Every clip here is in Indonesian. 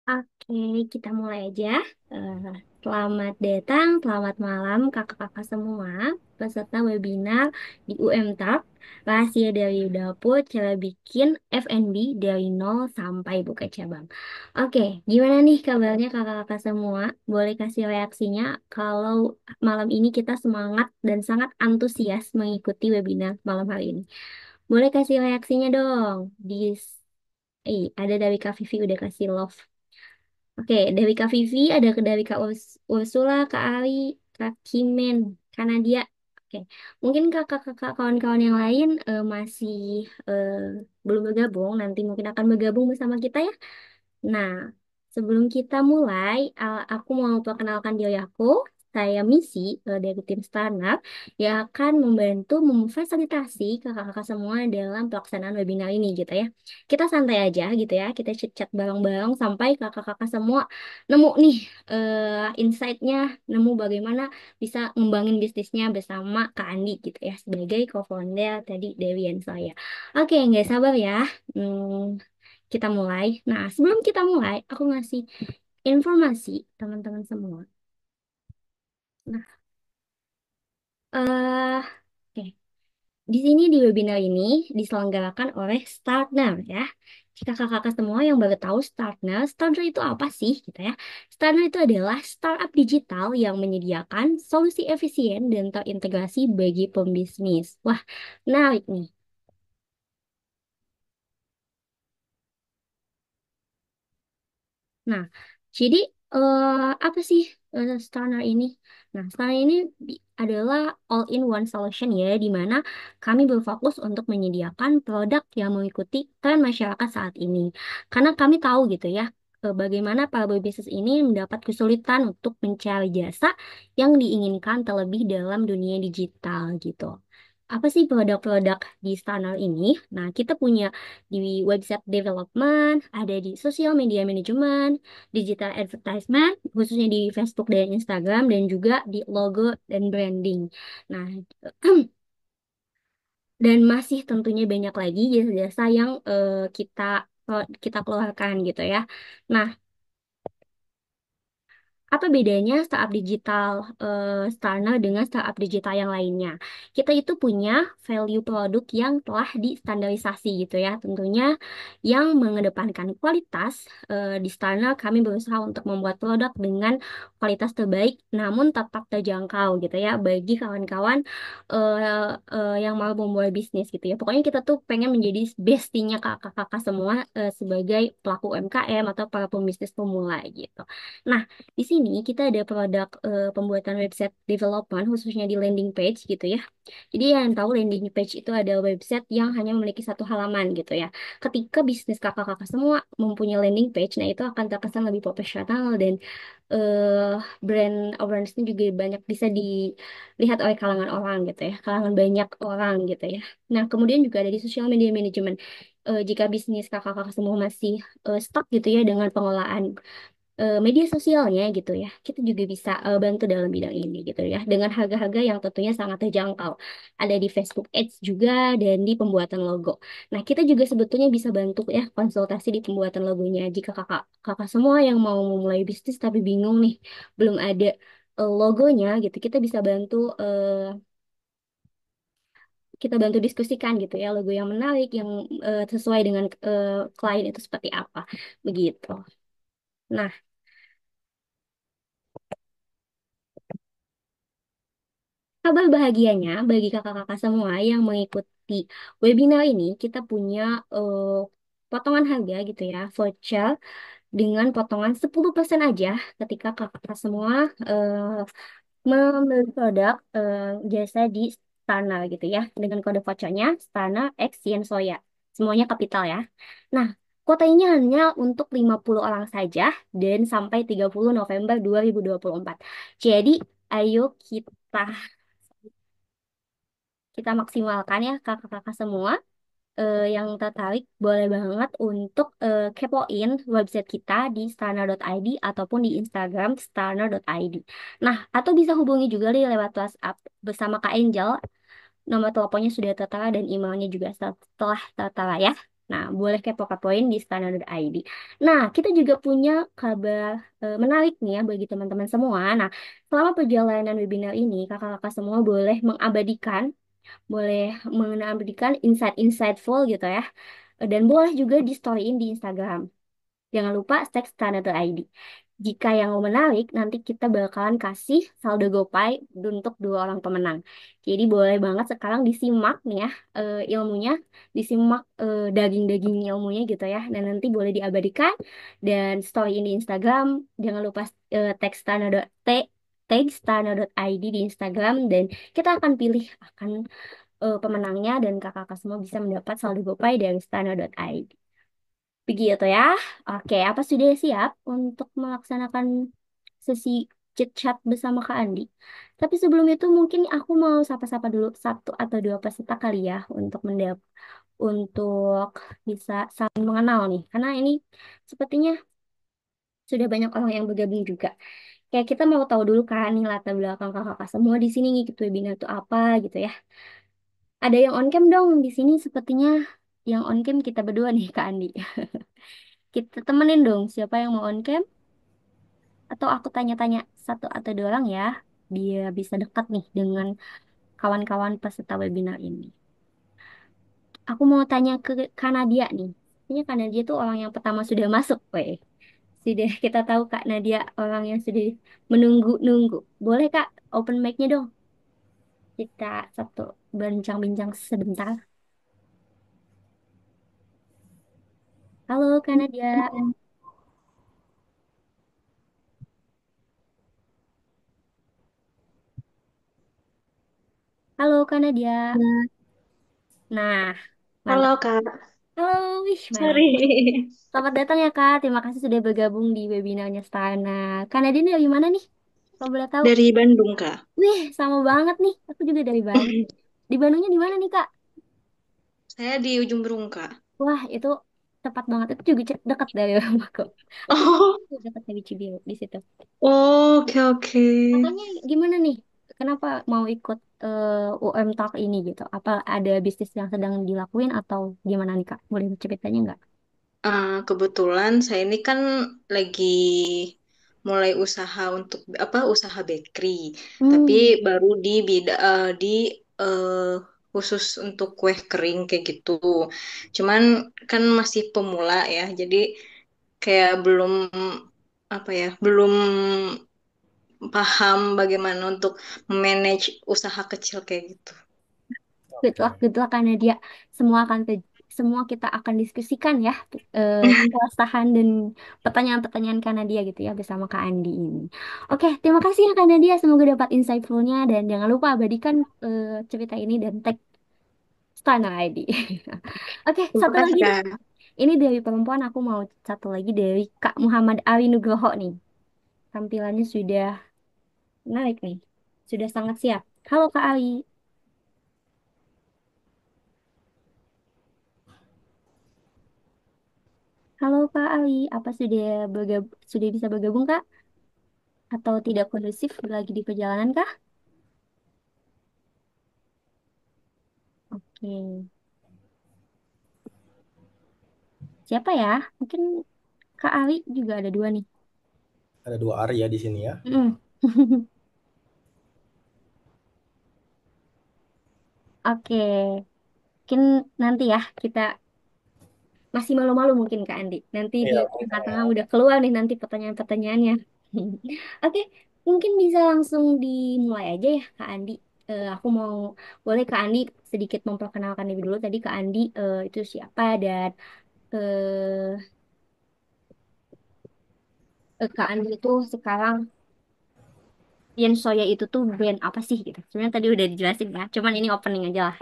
Oke, kita mulai aja. Eh, Selamat datang, selamat malam kakak-kakak semua, peserta webinar di UMTAP, Rahasia dari Dapur, Cara Bikin F&B dari nol sampai buka cabang. Oke, gimana nih kabarnya kakak-kakak semua? Boleh kasih reaksinya kalau malam ini kita semangat dan sangat antusias mengikuti webinar malam hari ini. Boleh kasih reaksinya dong. Ada dari Kak Vivi udah kasih love. Oke, dari Kak Vivi, ada dari Kak Ursula, Kak Ali, Kak Kimen, Kak Nadia. Oke, mungkin kakak-kakak kawan-kawan yang lain masih eh, belum bergabung, nanti mungkin akan bergabung bersama kita ya. Nah, sebelum kita mulai, aku mau perkenalkan diri aku. Saya Misi dari tim Startup yang akan membantu memfasilitasi kakak-kakak semua dalam pelaksanaan webinar ini gitu ya. Kita santai aja gitu ya, kita chat-chat bareng-bareng sampai kakak-kakak semua nemu nih insight-nya, nemu bagaimana bisa ngembangin bisnisnya bersama Kak Andi gitu ya, sebagai co-founder tadi Dewi dan saya. Oke, nggak sabar ya. Hmm, kita mulai. Nah, sebelum kita mulai, aku ngasih informasi teman-teman semua. Nah, oke. Di sini di webinar ini diselenggarakan oleh Startner ya. Jika kakak-kakak semua yang baru tahu Startner itu apa sih gitu ya? Startner itu adalah startup digital yang menyediakan solusi efisien dan terintegrasi bagi pembisnis. Wah, menarik nih. Nah, jadi apa sih Starner ini? Nah, Starner ini adalah all-in-one solution ya, di mana kami berfokus untuk menyediakan produk yang mengikuti tren masyarakat saat ini. Karena kami tahu gitu ya, bagaimana para bisnis ini mendapat kesulitan untuk mencari jasa yang diinginkan terlebih dalam dunia digital gitu. Apa sih produk-produk di Starner ini? Nah, kita punya di website development, ada di social media management, digital advertisement, khususnya di Facebook dan Instagram, dan juga di logo dan branding. Nah, dan masih tentunya banyak lagi jasa-jasa yang kita keluarkan gitu ya. Nah, apa bedanya startup digital Starner dengan startup digital yang lainnya? Kita itu punya value produk yang telah distandarisasi gitu ya. Tentunya yang mengedepankan kualitas di Starner kami berusaha untuk membuat produk dengan kualitas terbaik namun tetap terjangkau gitu ya bagi kawan-kawan yang mau memulai bisnis gitu ya. Pokoknya kita tuh pengen menjadi bestinya kakak-kakak semua sebagai pelaku UMKM atau para pembisnis pemula gitu. Nah, di sini kita ada produk pembuatan website development khususnya di landing page gitu ya. Jadi yang tahu landing page itu ada website yang hanya memiliki satu halaman gitu ya. Ketika bisnis kakak-kakak semua mempunyai landing page, nah itu akan terkesan lebih profesional dan eh brand awareness-nya juga banyak bisa dilihat oleh kalangan orang gitu ya, kalangan banyak orang gitu ya. Nah, kemudian juga ada di social media management. Jika bisnis kakak-kakak semua masih stuck gitu ya dengan pengelolaan media sosialnya gitu ya. Kita juga bisa bantu dalam bidang ini gitu ya. Dengan harga-harga yang tentunya sangat terjangkau. Ada di Facebook Ads juga dan di pembuatan logo. Nah, kita juga sebetulnya bisa bantu ya konsultasi di pembuatan logonya. Jika kakak semua yang mau memulai bisnis tapi bingung nih, belum ada logonya gitu, kita bantu diskusikan gitu ya logo yang menarik yang sesuai dengan klien itu seperti apa begitu. Nah, kabar bahagianya bagi kakak-kakak semua yang mengikuti webinar ini, kita punya eh, potongan harga gitu ya, voucher dengan potongan 10% aja ketika kakak-kakak semua membeli produk jasa di Stana gitu ya, dengan kode vouchernya Stana X Yen Soya. Semuanya kapital ya. Nah, kuotanya hanya untuk 50 orang saja dan sampai 30 November 2024. Jadi, ayo kita maksimalkan ya kakak-kakak semua yang tertarik boleh banget untuk kepoin website kita di starner.id ataupun di Instagram starner.id. Nah, atau bisa hubungi juga nih lewat WhatsApp bersama Kak Angel. Nomor teleponnya sudah tertera dan emailnya juga telah tertera ya. Nah, boleh kepo-kepoin di stana.id. Nah, kita juga punya kabar menarik nih ya bagi teman-teman semua. Nah, selama perjalanan webinar ini, kakak-kakak semua boleh mengabadikan, boleh mengabadikan insight-insightful gitu ya. Dan boleh juga di-storyin di Instagram. Jangan lupa tag stana.id. Jika yang menarik, nanti kita bakalan kasih saldo GoPay untuk dua orang pemenang. Jadi boleh banget sekarang disimak nih ya ilmunya, disimak daging-daging ilmunya gitu ya. Dan nanti boleh diabadikan dan story ini di Instagram. Jangan lupa tag stana.id di Instagram dan kita akan pilih akan pemenangnya dan kakak-kakak semua bisa mendapat saldo GoPay dari stana.id. Begitu ya. Oke, apa sudah siap untuk melaksanakan sesi chit chat bersama Kak Andi? Tapi sebelum itu mungkin aku mau sapa-sapa dulu satu atau dua peserta kali ya untuk bisa saling mengenal nih. Karena ini sepertinya sudah banyak orang yang bergabung juga. Kayak kita mau tahu dulu kan nih latar belakang kakak-kakak semua di sini ngikut webinar itu apa gitu ya. Ada yang on cam dong di sini sepertinya yang on cam kita berdua nih Kak Andi. Kita temenin dong siapa yang mau on cam? Atau aku tanya-tanya satu atau dua orang ya, biar bisa dekat nih dengan kawan-kawan peserta webinar ini. Aku mau tanya ke Kak Nadia nih. Ini Kak Nadia tuh orang yang pertama sudah masuk, weh. Sudah kita tahu Kak Nadia orang yang sudah menunggu-nunggu. Boleh Kak, open mic-nya dong. Kita satu bincang-bincang sebentar. Halo Kak Nadia. Halo Kak Nadia. Nah, mantap. Halo Kak, Halo, wih, mantap. sorry. Selamat datang ya Kak. Terima kasih sudah bergabung di webinarnya Stana. Kak Nadia ini dari mana nih? Kalau boleh tahu. Dari Bandung Kak. Wih, sama banget nih. Aku juga dari Bandung. Di Bandungnya di mana nih Kak? Saya di ujung Berung Kak. Wah, itu tepat banget. Itu juga dekat dari rumahku. Aku Oh, juga dekat dari Cibiru di situ. oke oke. Kakaknya gimana nih? Kenapa mau ikut UM Talk ini gitu? Apa ada bisnis yang sedang dilakuin atau gimana nih Kak? Boleh ceritanya nggak? Kebetulan saya ini kan lagi mulai usaha untuk usaha bakery, tapi Hmm, baru di khusus untuk kue kering kayak gitu. Cuman kan masih pemula ya, jadi kayak belum paham bagaimana untuk manage usaha kecil kayak gitu. good luck karena dia semua kita akan diskusikan ya keresahan dan pertanyaan-pertanyaan karena dia gitu ya bersama Kak Andi ini. Oke, terima kasih ya Kak Nadia. Semoga dapat insightful-nya dan jangan lupa abadikan cerita ini dan tag Stana ID. Oke, Terima satu kasih lagi nih. Kak. Ini dari perempuan aku mau satu lagi dari Kak Muhammad Ali Nugroho nih. Tampilannya sudah menarik nih. Sudah sangat siap. Halo Kak Ali. Halo Kak Ali, apa sudah bisa bergabung Kak? Atau tidak kondusif lagi di perjalanan kah? Oke. Siapa ya? Mungkin Kak Ali juga ada dua nih. Ada dua Arya di sini ya. Mm. Oke. Mungkin nanti ya kita masih malu-malu mungkin Kak Andi. Nanti di Iya, tengah-tengah udah keluar nih nanti pertanyaan-pertanyaannya. Oke, mungkin bisa langsung dimulai aja ya Kak Andi. Aku mau boleh Kak Andi sedikit memperkenalkan diri dulu. Tadi Kak Andi itu siapa dan eh Kak Andi itu sekarang Yen Soya itu tuh brand apa sih gitu. Sebenarnya tadi udah dijelasin ya. Cuman ini opening aja lah.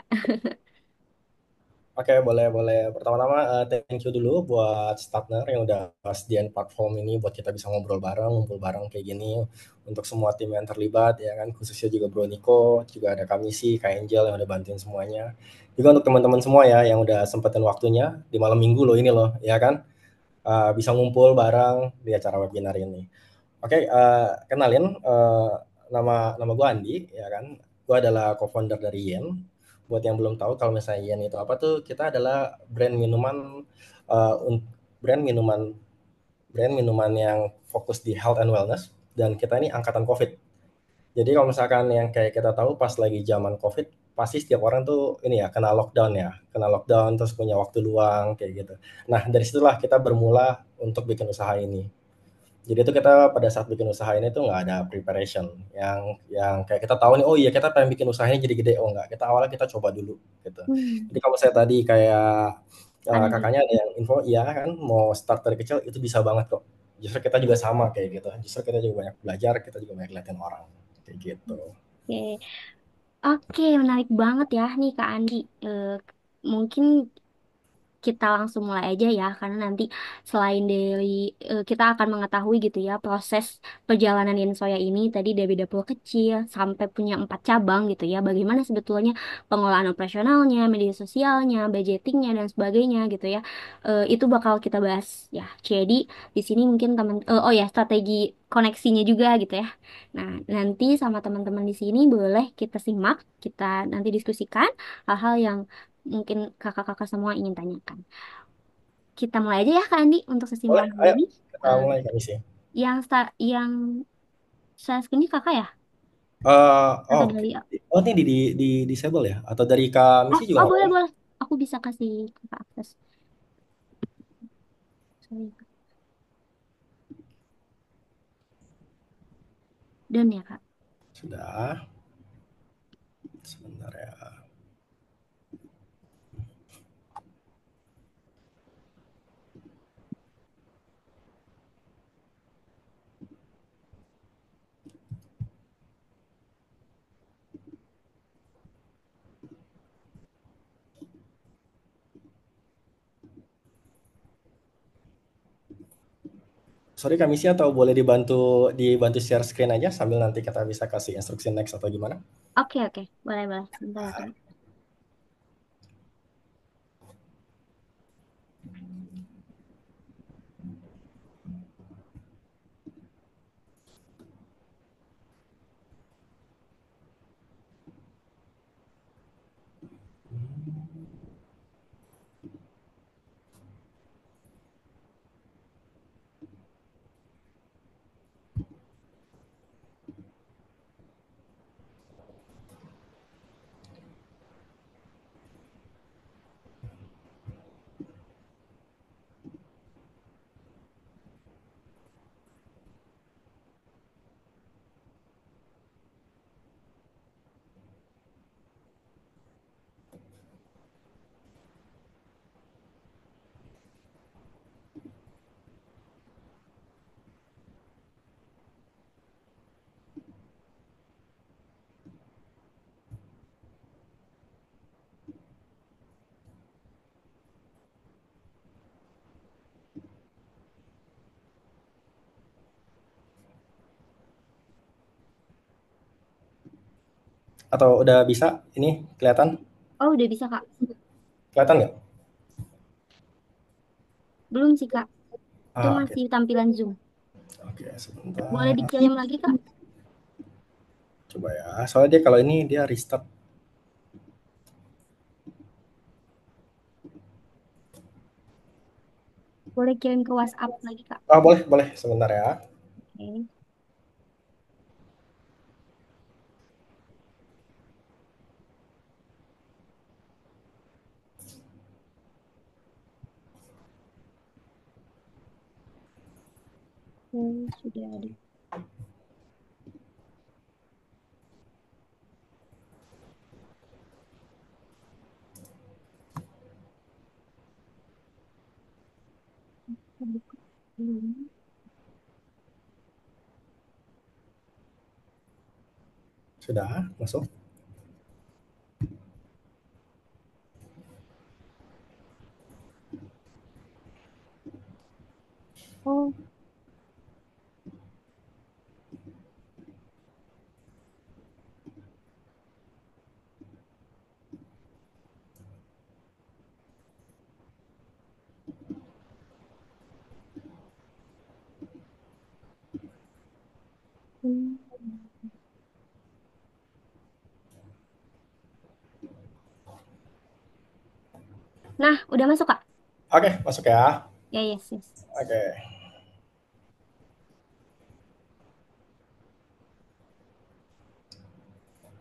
oke, boleh boleh. Pertama-tama thank you dulu buat Startner yang udah sediain platform ini buat kita bisa ngobrol bareng, ngumpul bareng kayak gini untuk semua tim yang terlibat ya kan, khususnya juga Bro Niko, juga ada kami sih Kak Angel yang udah bantuin semuanya. Juga untuk teman-teman semua ya yang udah sempetin waktunya di malam Minggu loh ini loh, ya kan. Bisa ngumpul bareng di acara webinar ini. Oke, kenalin nama nama gue Andi ya kan. Gue adalah co-founder dari Yen. buat yang belum tahu kalau misalnya Yen itu apa tuh, kita adalah brand minuman uh, brand minuman brand minuman yang fokus di health and wellness, dan kita ini angkatan COVID. Jadi kalau misalkan yang kayak kita tahu pas lagi zaman COVID, pasti setiap orang tuh ini ya kena lockdown terus punya waktu luang kayak gitu. Nah dari situlah kita bermula untuk bikin usaha ini. Jadi itu kita pada saat bikin usaha ini tuh nggak ada preparation yang kayak kita tahu nih, oh iya kita pengen bikin usaha ini jadi gede, oh nggak, kita awalnya kita coba dulu gitu. Hmm, Jadi kalau saya tadi kayak Andi. kakaknya ada yang info, iya kan mau start dari kecil itu bisa banget kok. Justru kita juga sama kayak gitu. Justru kita juga banyak belajar, kita juga banyak liatin orang kayak gitu. Oke, Oke, menarik banget ya nih Kak Andi. Eh, Mungkin kita langsung mulai aja ya, karena nanti selain dari kita akan mengetahui gitu ya proses perjalanan Yensoya ini tadi dari dapur kecil sampai punya 4 cabang gitu ya, bagaimana sebetulnya pengelolaan operasionalnya, media sosialnya, budgetingnya dan sebagainya gitu ya. Itu bakal kita bahas ya. Jadi di sini mungkin oh ya, strategi koneksinya juga gitu ya. Nah, nanti sama teman-teman di sini boleh kita simak, kita nanti diskusikan hal-hal yang mungkin kakak-kakak semua ingin tanyakan. Kita mulai aja ya Kak Andi untuk sesi Boleh, malam ayo ini. kita Eh, mulai kami sih. yang saya screen ini kakak ya? Oh, Atau oke. dari Oh, ini di disable ya? Atau dari Kak juga oh nggak boleh apa-apa? boleh. Aku bisa kasih kakak akses. Sorry. Dan ya Kak. Sudah, sebentar ya. Sorry Kak atau boleh dibantu share screen aja sambil nanti kita bisa kasih instruksi next atau gimana? Oke oke. Boleh boleh. Sebentar ya Kak. Atau udah bisa? Ini kelihatan? Oh udah bisa Kak. Kelihatan nggak? Belum sih Kak. Itu Oke. masih tampilan Zoom. Oke, Boleh sebentar. dikirim lagi Kak? Coba ya. Soalnya dia kalau ini dia restart. Boleh kirim ke WhatsApp lagi Kak. Ah, boleh, boleh. Sebentar ya. Oke. Oke, sudah ada. Kita buka dulu. Sudah masuk. Oh. Hmm. Nah, udah masuk Kak? Oke, masuk ya. Ya, yes, yes. Oke.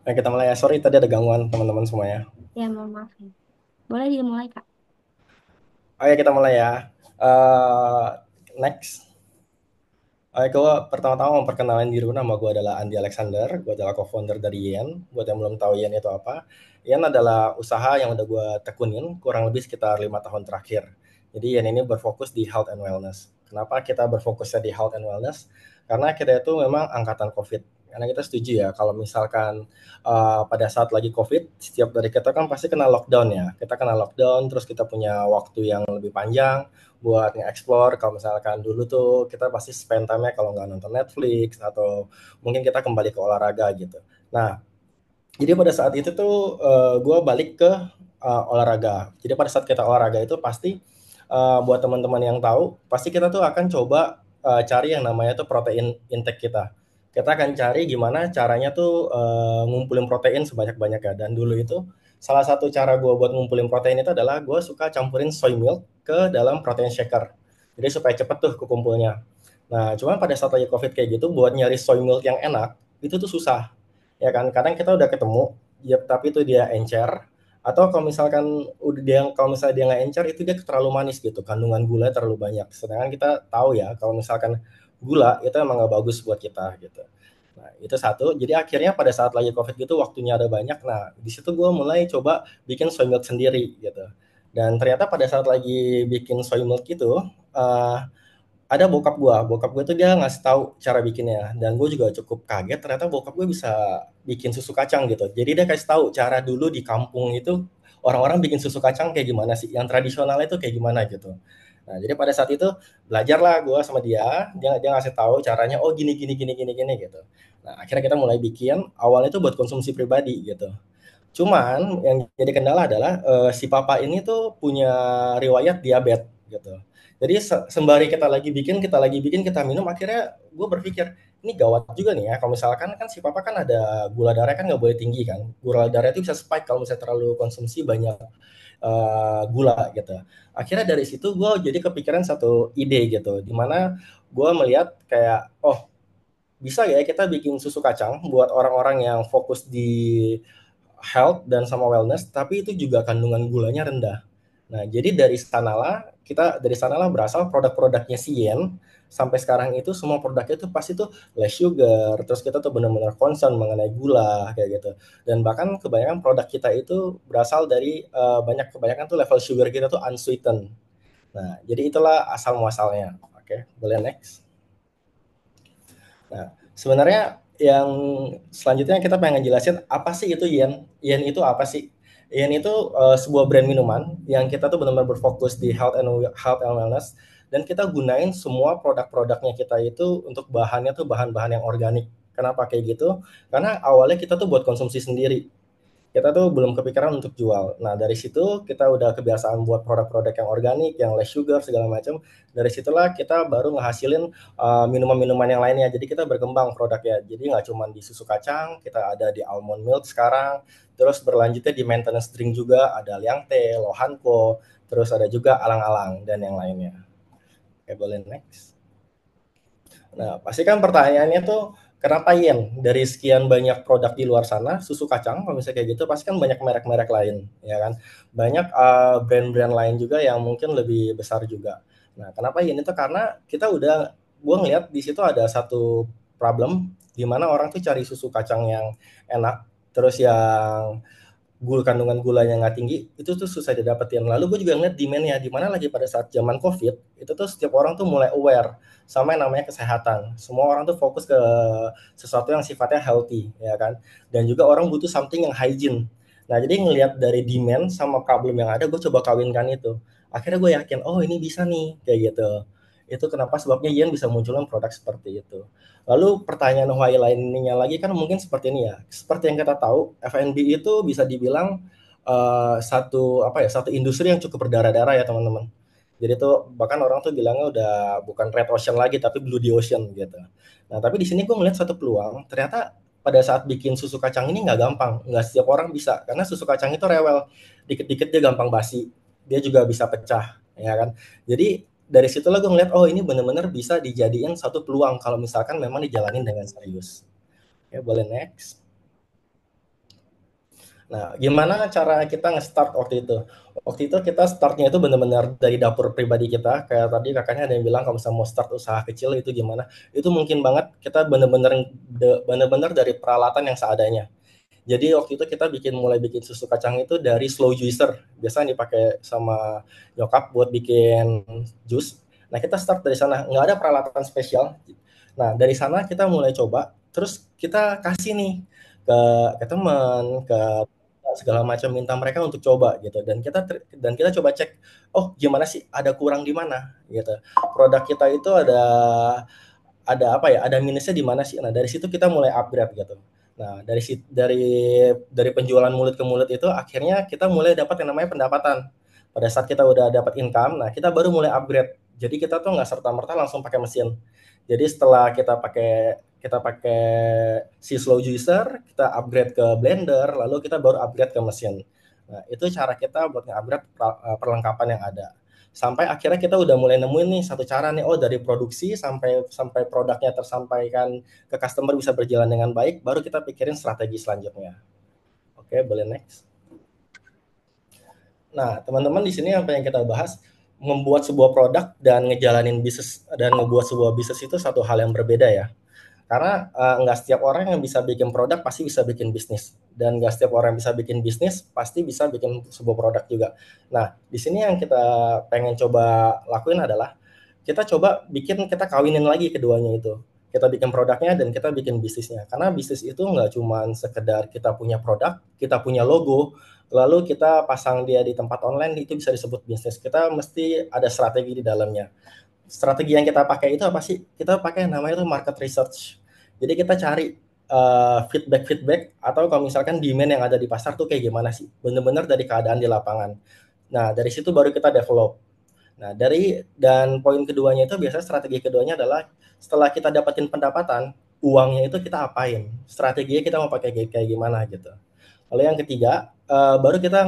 Nah, kita mulai ya. Sorry tadi ada gangguan teman-teman semuanya. Ya, mohon maaf ya. Boleh dimulai Kak? Oke, kita mulai ya. Next. Oke, gue pertama-tama memperkenalkan diri gue. Nama gue adalah Andi Alexander. Gue adalah co-founder dari Yen. Buat yang belum tahu Yen itu apa, Yen adalah usaha yang udah gue tekunin kurang lebih sekitar 5 tahun terakhir. Jadi Yen ini berfokus di health and wellness. Kenapa kita berfokusnya di health and wellness? Karena kita itu memang angkatan COVID. Karena kita setuju ya, kalau misalkan pada saat lagi COVID, setiap dari kita kan pasti kena lockdown ya. Kita kena lockdown, terus kita punya waktu yang lebih panjang buat nge-explore. Kalau misalkan dulu tuh kita pasti spend time-nya kalau nggak nonton Netflix atau mungkin kita kembali ke olahraga gitu. Nah, jadi pada saat itu tuh gue balik ke olahraga. Jadi pada saat kita olahraga itu pasti buat teman-teman yang tahu, pasti kita tuh akan coba cari yang namanya tuh protein intake kita. Kita akan cari gimana caranya tuh ngumpulin protein sebanyak-banyaknya. Dan dulu itu salah satu cara gue buat ngumpulin protein itu adalah gue suka campurin soy milk ke dalam protein shaker. Jadi supaya cepet tuh kekumpulnya. Nah, cuman pada saat lagi COVID kayak gitu, buat nyari soy milk yang enak, itu tuh susah. Ya kan, kadang kita udah ketemu, ya, tapi itu dia encer. Atau kalau misalkan kalau misalnya dia nggak encer, itu dia terlalu manis gitu, kandungan gula terlalu banyak. Sedangkan kita tahu ya, kalau misalkan gula itu emang nggak bagus buat kita gitu. Nah, itu satu. Jadi akhirnya pada saat lagi COVID gitu, waktunya ada banyak. Nah, di situ gue mulai coba bikin soy milk sendiri gitu. Dan ternyata pada saat lagi bikin soy milk itu, uh, ada bokap gue tuh dia ngasih tahu cara bikinnya, dan gue juga cukup kaget ternyata bokap gue bisa bikin susu kacang gitu. Jadi dia kasih tahu cara dulu di kampung itu orang-orang bikin susu kacang kayak gimana sih, yang tradisional itu kayak gimana gitu. Nah, jadi pada saat itu belajarlah gue sama dia ngasih tahu caranya, oh gini gini gini gini gini gitu. Nah, akhirnya kita mulai bikin, awalnya itu buat konsumsi pribadi gitu. Cuman yang jadi kendala adalah si papa ini tuh punya riwayat diabetes gitu. Jadi sembari kita lagi bikin, kita minum, akhirnya gue berpikir, ini gawat juga nih ya. Kalau misalkan kan si papa kan ada gula darah kan nggak boleh tinggi kan. Gula darah itu bisa spike kalau misalnya terlalu konsumsi banyak gula gitu. Akhirnya dari situ gue jadi kepikiran satu ide gitu, dimana gue melihat kayak, oh bisa ya kita bikin susu kacang buat orang-orang yang fokus di health dan sama wellness, tapi itu juga kandungan gulanya rendah. Nah, jadi dari sanalah berasal produk-produknya si Yen. Sampai sekarang itu semua produknya itu pasti tuh less sugar, terus kita tuh benar-benar concern mengenai gula kayak gitu. Dan bahkan kebanyakan produk kita itu berasal dari kebanyakan tuh level sugar kita tuh unsweetened. Nah, jadi itulah asal muasalnya. Oke, boleh next. Nah, sebenarnya yang selanjutnya kita pengen jelasin apa sih itu Yen. Yen itu apa sih? Yen itu sebuah brand minuman yang kita tuh benar-benar berfokus di health and wellness, dan kita gunain semua produk-produknya kita itu untuk bahannya tuh bahan-bahan yang organik. Kenapa kayak gitu? Karena awalnya kita tuh buat konsumsi sendiri, kita tuh belum kepikiran untuk jual. Nah, dari situ kita udah kebiasaan buat produk-produk yang organik, yang less sugar segala macam. Dari situlah kita baru ngehasilin minuman-minuman yang lainnya. Jadi kita berkembang produknya. Jadi nggak cuma di susu kacang, kita ada di almond milk sekarang. Terus berlanjutnya di maintenance drink juga, ada Liang Teh, Lohanko, terus ada juga alang-alang dan yang lainnya. Oke, boleh next. Nah, pasti kan pertanyaannya tuh, kenapa Yen? Dari sekian banyak produk di luar sana, susu kacang, kalau misalnya kayak gitu, pasti kan banyak merek-merek lain, ya kan? Banyak brand-brand lain juga yang mungkin lebih besar juga. Nah, kenapa Yen itu? Karena gue ngeliat di situ ada satu problem, di mana orang tuh cari susu kacang yang enak, terus yang kandungan gulanya nggak tinggi, itu tuh susah didapetin. Lalu gue juga ngeliat demand-nya, di mana lagi pada saat zaman COVID, itu tuh setiap orang tuh mulai aware sama yang namanya kesehatan. Semua orang tuh fokus ke sesuatu yang sifatnya healthy, ya kan? Dan juga orang butuh something yang hygiene. Nah, jadi ngelihat dari demand sama problem yang ada, gue coba kawinkan itu. Akhirnya gue yakin, oh ini bisa nih, kayak gitu. Itu kenapa sebabnya Yen bisa munculin produk seperti itu. Lalu pertanyaan why lainnya lagi kan mungkin seperti ini ya. Seperti yang kita tahu, F&B itu bisa dibilang satu industri yang cukup berdarah-darah ya teman-teman. Jadi tuh bahkan orang tuh bilangnya udah bukan red ocean lagi tapi blue the ocean gitu. Nah, tapi di sini gue melihat satu peluang. Ternyata pada saat bikin susu kacang ini nggak gampang, nggak setiap orang bisa, karena susu kacang itu rewel, dikit-dikit dia gampang basi. dia juga bisa pecah, ya kan. Jadi dari situlah gue ngeliat, oh ini bener-bener bisa dijadiin satu peluang kalau misalkan memang dijalanin dengan serius. Ya, boleh next. Nah, gimana cara kita nge-start waktu itu? Waktu itu kita startnya itu benar-benar dari dapur pribadi kita. Kayak tadi kakaknya ada yang bilang kalau misalnya mau start usaha kecil itu gimana? Itu mungkin banget kita benar-benar dari peralatan yang seadanya. Jadi waktu itu kita mulai bikin susu kacang itu dari slow juicer. Biasanya dipakai sama nyokap buat bikin jus. Nah, kita start dari sana. Nggak ada peralatan spesial. Nah, dari sana kita mulai coba. Terus kita kasih nih ke teman, ke segala macam, minta mereka untuk coba gitu, dan kita coba cek, oh gimana sih, ada kurang di mana gitu, produk kita itu ada apa ya, ada minusnya di mana sih. Nah dari situ kita mulai upgrade gitu. Nah dari penjualan mulut ke mulut itu akhirnya kita mulai dapat yang namanya pendapatan. Pada saat kita udah dapat income, nah kita baru mulai upgrade. Jadi kita tuh nggak serta merta langsung pakai mesin. Jadi setelah kita pakai si slow juicer, kita upgrade ke blender, lalu kita baru upgrade ke mesin. Nah itu cara kita buat nge-upgrade perlengkapan yang ada, sampai akhirnya kita udah mulai nemuin nih satu cara nih, oh dari produksi sampai produknya tersampaikan ke customer bisa berjalan dengan baik, baru kita pikirin strategi selanjutnya. Oke, boleh next. Nah, teman-teman, di sini apa yang kita bahas, membuat sebuah produk dan ngejalanin bisnis dan ngebuat sebuah bisnis itu satu hal yang berbeda ya. Karena nggak setiap orang yang bisa bikin produk pasti bisa bikin bisnis, dan nggak setiap orang yang bisa bikin bisnis pasti bisa bikin sebuah produk juga. Nah, di sini yang kita pengen coba lakuin adalah kita kawinin lagi keduanya itu. Kita bikin produknya dan kita bikin bisnisnya. Karena bisnis itu nggak cuma sekedar kita punya produk, kita punya logo, lalu kita pasang dia di tempat online, itu bisa disebut bisnis. Kita mesti ada strategi di dalamnya. Strategi yang kita pakai itu apa sih? Kita pakai namanya itu market research. Jadi kita cari feedback atau kalau misalkan demand yang ada di pasar tuh kayak gimana sih? Bener-bener dari keadaan di lapangan. Nah, dari situ baru kita develop. Nah, dan poin keduanya itu biasanya strategi keduanya adalah setelah kita dapetin pendapatan, uangnya itu kita apain? Strateginya kita mau pakai kayak gimana gitu. Lalu yang ketiga, baru kita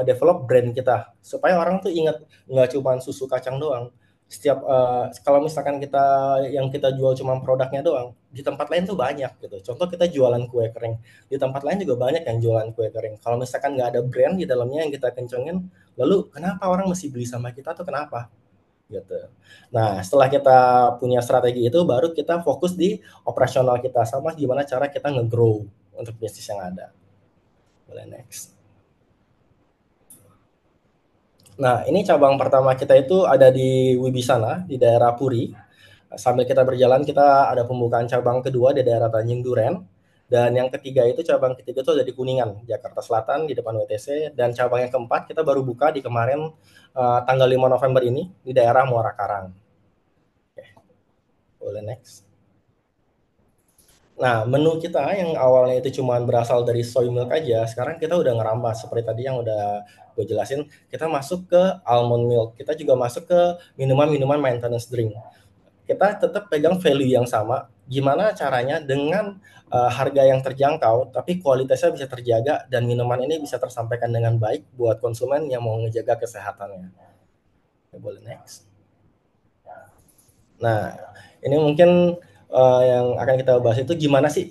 develop brand kita supaya orang tuh ingat nggak cuma susu kacang doang. Kalau misalkan yang kita jual cuma produknya doang, di tempat lain tuh banyak gitu. Contoh kita jualan kue kering, di tempat lain juga banyak yang jualan kue kering. Kalau misalkan nggak ada brand di dalamnya yang kita kencengin, lalu kenapa orang mesti beli sama kita tuh kenapa? Gitu. Nah, setelah kita punya strategi itu, baru kita fokus di operasional kita sama gimana cara kita nge-grow untuk bisnis yang ada. Boleh next. Nah, ini cabang pertama kita itu ada di Wibisana, di daerah Puri. Sambil kita berjalan, kita ada pembukaan cabang kedua di daerah Tanjung Duren. Dan yang ketiga itu ada di Kuningan, Jakarta Selatan, di depan WTC. Dan cabang yang keempat kita baru buka di kemarin, tanggal 5 November ini, di daerah Muara Karang. Oke, boleh next. Nah, menu kita yang awalnya itu cuma berasal dari soy milk aja, sekarang kita udah ngerambah seperti tadi yang udah gue jelasin, kita masuk ke almond milk, kita juga masuk ke minuman-minuman maintenance drink. Kita tetap pegang value yang sama, gimana caranya dengan harga yang terjangkau, tapi kualitasnya bisa terjaga dan minuman ini bisa tersampaikan dengan baik buat konsumen yang mau ngejaga kesehatannya. Ya, boleh next. Nah, ini mungkin yang akan kita bahas itu gimana sih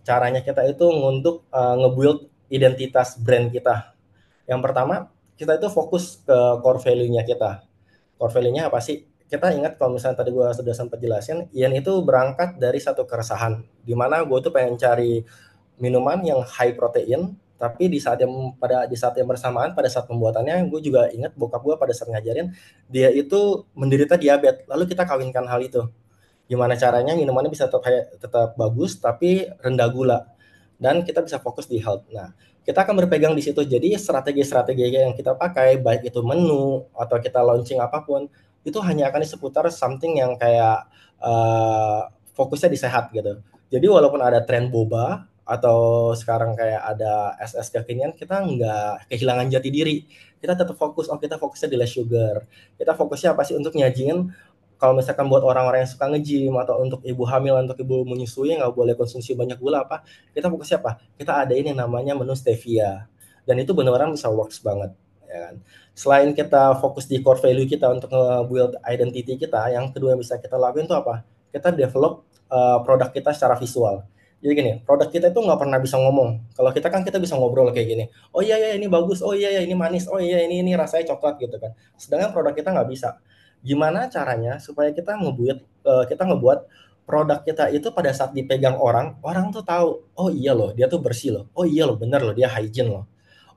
caranya kita itu untuk nge-build identitas brand kita. Yang pertama, kita itu fokus ke core value-nya kita. Core value-nya apa sih? Kita ingat kalau misalnya tadi gue sudah sempat jelasin, Ian itu berangkat dari satu keresahan, di mana gue tuh pengen cari minuman yang high protein, tapi di saat yang bersamaan pada saat pembuatannya, gue juga ingat bokap gue pada saat ngajarin, dia itu menderita diabetes, lalu kita kawinkan hal itu. Gimana caranya minumannya bisa tetap bagus tapi rendah gula, dan kita bisa fokus di health. Nah, kita akan berpegang di situ. Jadi strategi-strategi yang kita pakai, baik itu menu atau kita launching apapun, itu hanya akan seputar something yang kayak fokusnya di sehat gitu. Jadi walaupun ada tren boba atau sekarang kayak ada es kekinian, kita nggak kehilangan jati diri. Kita tetap fokus, kita fokusnya di less sugar. Kita fokusnya apa sih untuk nyajin, kalau misalkan buat orang-orang yang suka nge-gym atau untuk ibu hamil, untuk ibu menyusui nggak boleh konsumsi banyak gula apa, kita fokusnya apa? Kita ada ini namanya menu stevia. Dan itu benar-benar bisa works banget. ya kan. Selain kita fokus di core value kita untuk nge-build identity kita, yang kedua yang bisa kita lakuin itu apa? Kita develop produk kita secara visual. Jadi gini, produk kita itu nggak pernah bisa ngomong. Kalau kita kan kita bisa ngobrol kayak gini. Oh iya ya ini bagus. Oh iya ya ini manis. Oh iya ini rasanya coklat gitu kan. Sedangkan produk kita nggak bisa. Gimana caranya supaya kita ngebuat produk kita itu pada saat dipegang orang, orang tuh tahu, oh iya loh, dia tuh bersih loh. Oh iya loh, bener loh, dia hygiene loh.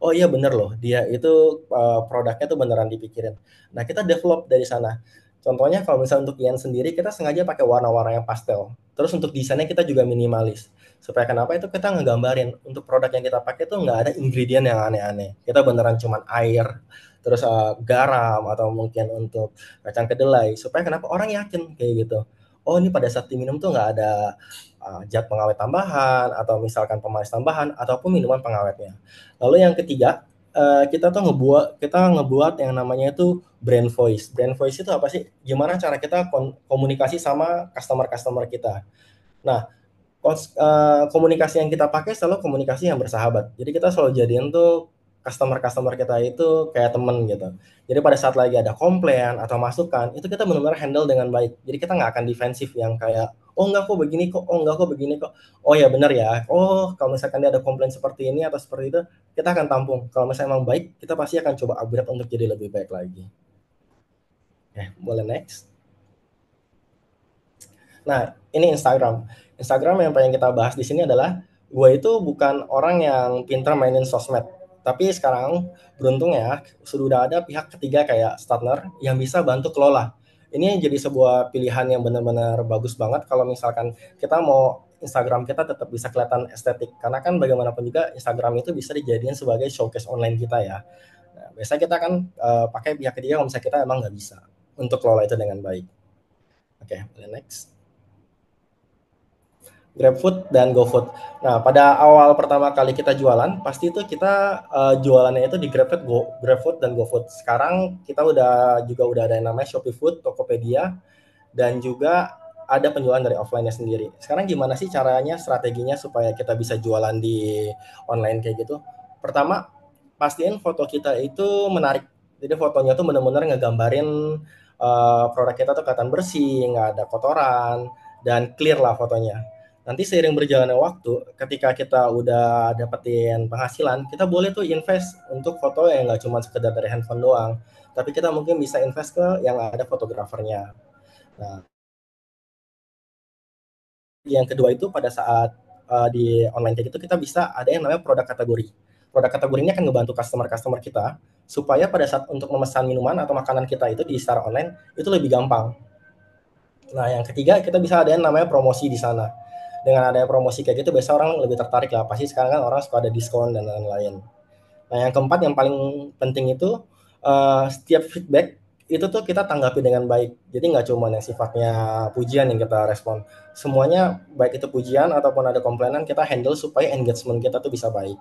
Oh iya bener loh, dia itu produknya tuh beneran dipikirin. Nah kita develop dari sana. Contohnya kalau misalnya untuk Ian sendiri, kita sengaja pakai warna-warna yang pastel. Terus untuk desainnya kita juga minimalis. Supaya kenapa itu kita ngegambarin untuk produk yang kita pakai tuh nggak ada ingredient yang aneh-aneh. Kita beneran cuman air, terus garam atau mungkin untuk kacang kedelai. Supaya kenapa orang yakin kayak gitu. Oh ini pada saat diminum tuh nggak ada zat pengawet tambahan atau misalkan pemanis tambahan ataupun minuman pengawetnya. Lalu yang ketiga, kita ngebuat yang namanya itu brand voice. Brand voice itu apa sih? Gimana cara kita komunikasi sama customer-customer kita. Nah, komunikasi yang kita pakai selalu komunikasi yang bersahabat. Jadi kita selalu jadiin tuh customer-customer kita itu kayak temen gitu. Jadi pada saat lagi ada komplain atau masukan, itu kita benar-benar handle dengan baik. Jadi kita nggak akan defensif yang kayak, oh enggak kok begini kok, oh enggak kok begini kok. Oh ya benar ya, oh kalau misalkan dia ada komplain seperti ini atau seperti itu, kita akan tampung. Kalau misalnya emang baik, kita pasti akan coba upgrade untuk jadi lebih baik lagi. Boleh next. Nah, ini Instagram. Instagram yang pengen kita bahas di sini adalah gue itu bukan orang yang pintar mainin sosmed. Tapi sekarang beruntungnya sudah ada pihak ketiga kayak Startner yang bisa bantu kelola. Ini jadi sebuah pilihan yang benar-benar bagus banget kalau misalkan kita mau Instagram kita tetap bisa kelihatan estetik. Karena kan bagaimanapun juga Instagram itu bisa dijadikan sebagai showcase online kita ya. Nah, biasanya kita kan pakai pihak ketiga kalau misalnya kita emang nggak bisa untuk kelola itu dengan baik. Oke, boleh next. GrabFood dan GoFood. Nah, pada awal pertama kali kita jualan, pasti itu kita jualannya itu di GrabFood dan GoFood. Sekarang kita udah ada yang namanya Shopee Food, Tokopedia, dan juga ada penjualan dari offline-nya sendiri. Sekarang gimana sih caranya, strateginya supaya kita bisa jualan di online kayak gitu? Pertama, pastiin foto kita itu menarik. Jadi fotonya tuh benar-benar ngegambarin produk kita tuh kelihatan bersih, nggak ada kotoran, dan clear lah fotonya. Nanti seiring berjalannya waktu, ketika kita udah dapetin penghasilan, kita boleh tuh invest untuk foto yang nggak cuma sekedar dari handphone doang, tapi kita mungkin bisa invest ke yang ada fotografernya. Nah, yang kedua itu pada saat di online kayak gitu kita bisa ada yang namanya produk kategori. Produk kategori ini akan ngebantu customer-customer kita supaya pada saat untuk memesan minuman atau makanan kita itu di secara online itu lebih gampang. Nah, yang ketiga kita bisa ada yang namanya promosi di sana. Dengan adanya promosi kayak gitu biasa orang lebih tertarik lah. Pasti sekarang kan orang suka ada diskon dan lain-lain. Nah, yang keempat yang paling penting itu setiap feedback itu tuh kita tanggapi dengan baik. Jadi nggak cuma yang sifatnya pujian yang kita respon. Semuanya baik itu pujian ataupun ada komplainan kita handle supaya engagement kita tuh bisa baik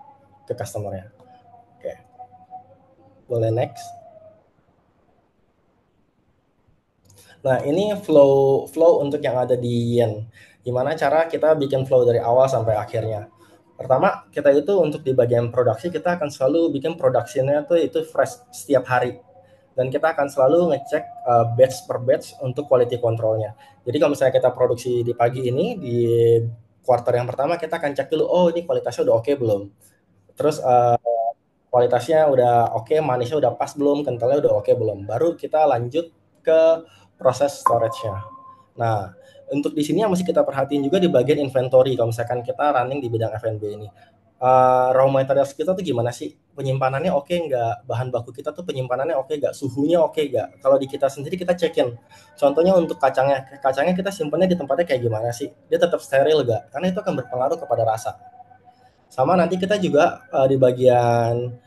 ke customer-nya. Oke. Boleh next. Nah, ini flow untuk yang ada di Yen. Gimana cara kita bikin flow dari awal sampai akhirnya. Pertama, kita itu untuk di bagian produksi, kita akan selalu bikin produksinya tuh itu fresh setiap hari. Dan kita akan selalu ngecek batch per batch untuk quality controlnya. Jadi kalau misalnya kita produksi di pagi ini, di quarter yang pertama, kita akan cek dulu, oh ini kualitasnya udah oke belum. Terus kualitasnya udah oke, manisnya udah pas belum, kentalnya udah oke belum. Baru kita lanjut ke proses storage-nya. Nah, untuk di sini yang mesti kita perhatiin juga di bagian inventory kalau misalkan kita running di bidang F&B ini. Raw materials kita tuh gimana sih? Penyimpanannya oke nggak? Bahan baku kita tuh penyimpanannya oke nggak? Suhunya oke nggak? Kalau di kita sendiri kita cekin. Contohnya untuk kacangnya kita simpannya di tempatnya kayak gimana sih? Dia tetap steril nggak? Karena itu akan berpengaruh kepada rasa. Sama nanti kita juga di bagian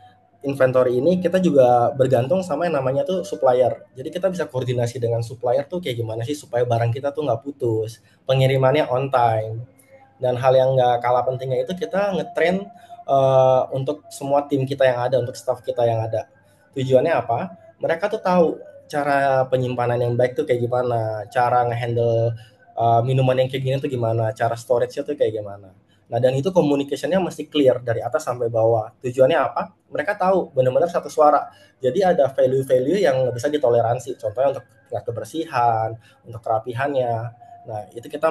inventory ini kita juga bergantung sama yang namanya tuh supplier. Jadi kita bisa koordinasi dengan supplier tuh kayak gimana sih supaya barang kita tuh nggak putus, pengirimannya on time. Dan hal yang nggak kalah pentingnya itu kita ngetrain untuk semua tim kita yang ada, untuk staff kita yang ada. Tujuannya apa? Mereka tuh tahu cara penyimpanan yang baik tuh kayak gimana, cara ngehandle minuman yang kayak gini tuh gimana, cara storage-nya tuh kayak gimana. Nah, dan itu communication-nya mesti clear dari atas sampai bawah. Tujuannya apa? Mereka tahu benar-benar satu suara. Jadi ada value-value yang bisa ditoleransi. Contohnya untuk tingkat kebersihan, untuk kerapihannya. Nah, itu kita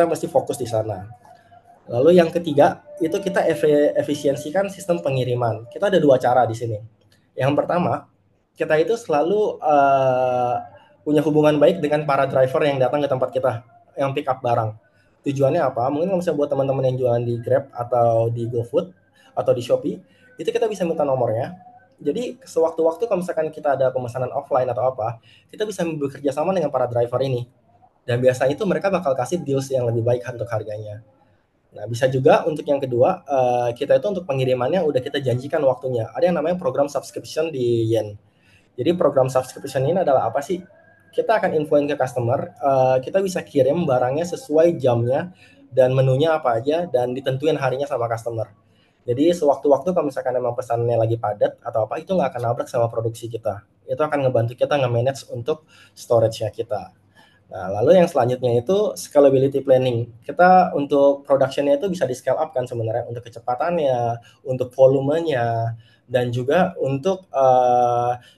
mesti fokus di sana. Lalu yang ketiga, itu kita efisiensikan sistem pengiriman. Kita ada dua cara di sini. Yang pertama, kita itu selalu punya hubungan baik dengan para driver yang datang ke tempat kita, yang pick up barang. Tujuannya apa? Mungkin kalau misalnya buat teman-teman yang jualan di Grab atau di GoFood atau di Shopee, itu kita bisa minta nomornya. Jadi sewaktu-waktu kalau misalkan kita ada pemesanan offline atau apa, kita bisa bekerja sama dengan para driver ini. Dan biasanya itu mereka bakal kasih deals yang lebih baik untuk harganya. Nah, bisa juga untuk yang kedua, kita itu untuk pengirimannya udah kita janjikan waktunya. Ada yang namanya program subscription di Yen. Jadi program subscription ini adalah apa sih? Kita akan infoin ke customer, kita bisa kirim barangnya sesuai jamnya dan menunya apa aja dan ditentuin harinya sama customer. Jadi sewaktu-waktu kalau misalkan emang pesannya lagi padat atau apa, itu nggak akan nabrak sama produksi kita. Itu akan ngebantu kita nge-manage untuk storage-nya kita. Nah, lalu yang selanjutnya itu scalability planning. Kita untuk production-nya itu bisa di-scale up kan sebenarnya untuk kecepatannya, untuk volumenya, dan juga untuk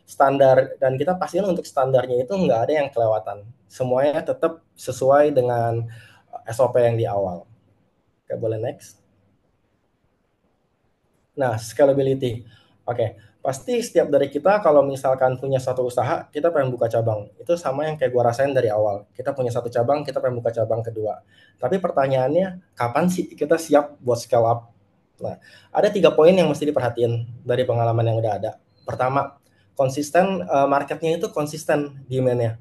standar. Dan kita pastiin untuk standarnya itu nggak ada yang kelewatan. Semuanya tetap sesuai dengan SOP yang di awal. Oke, boleh next. Nah, scalability. Oke, pasti setiap dari kita kalau misalkan punya satu usaha, kita pengen buka cabang. Itu sama yang kayak gua rasain dari awal. Kita punya satu cabang, kita pengen buka cabang kedua. Tapi pertanyaannya, kapan sih kita siap buat scale up? Nah, ada 3 poin yang mesti diperhatiin dari pengalaman yang udah ada. Pertama, konsisten, marketnya itu konsisten demand-nya.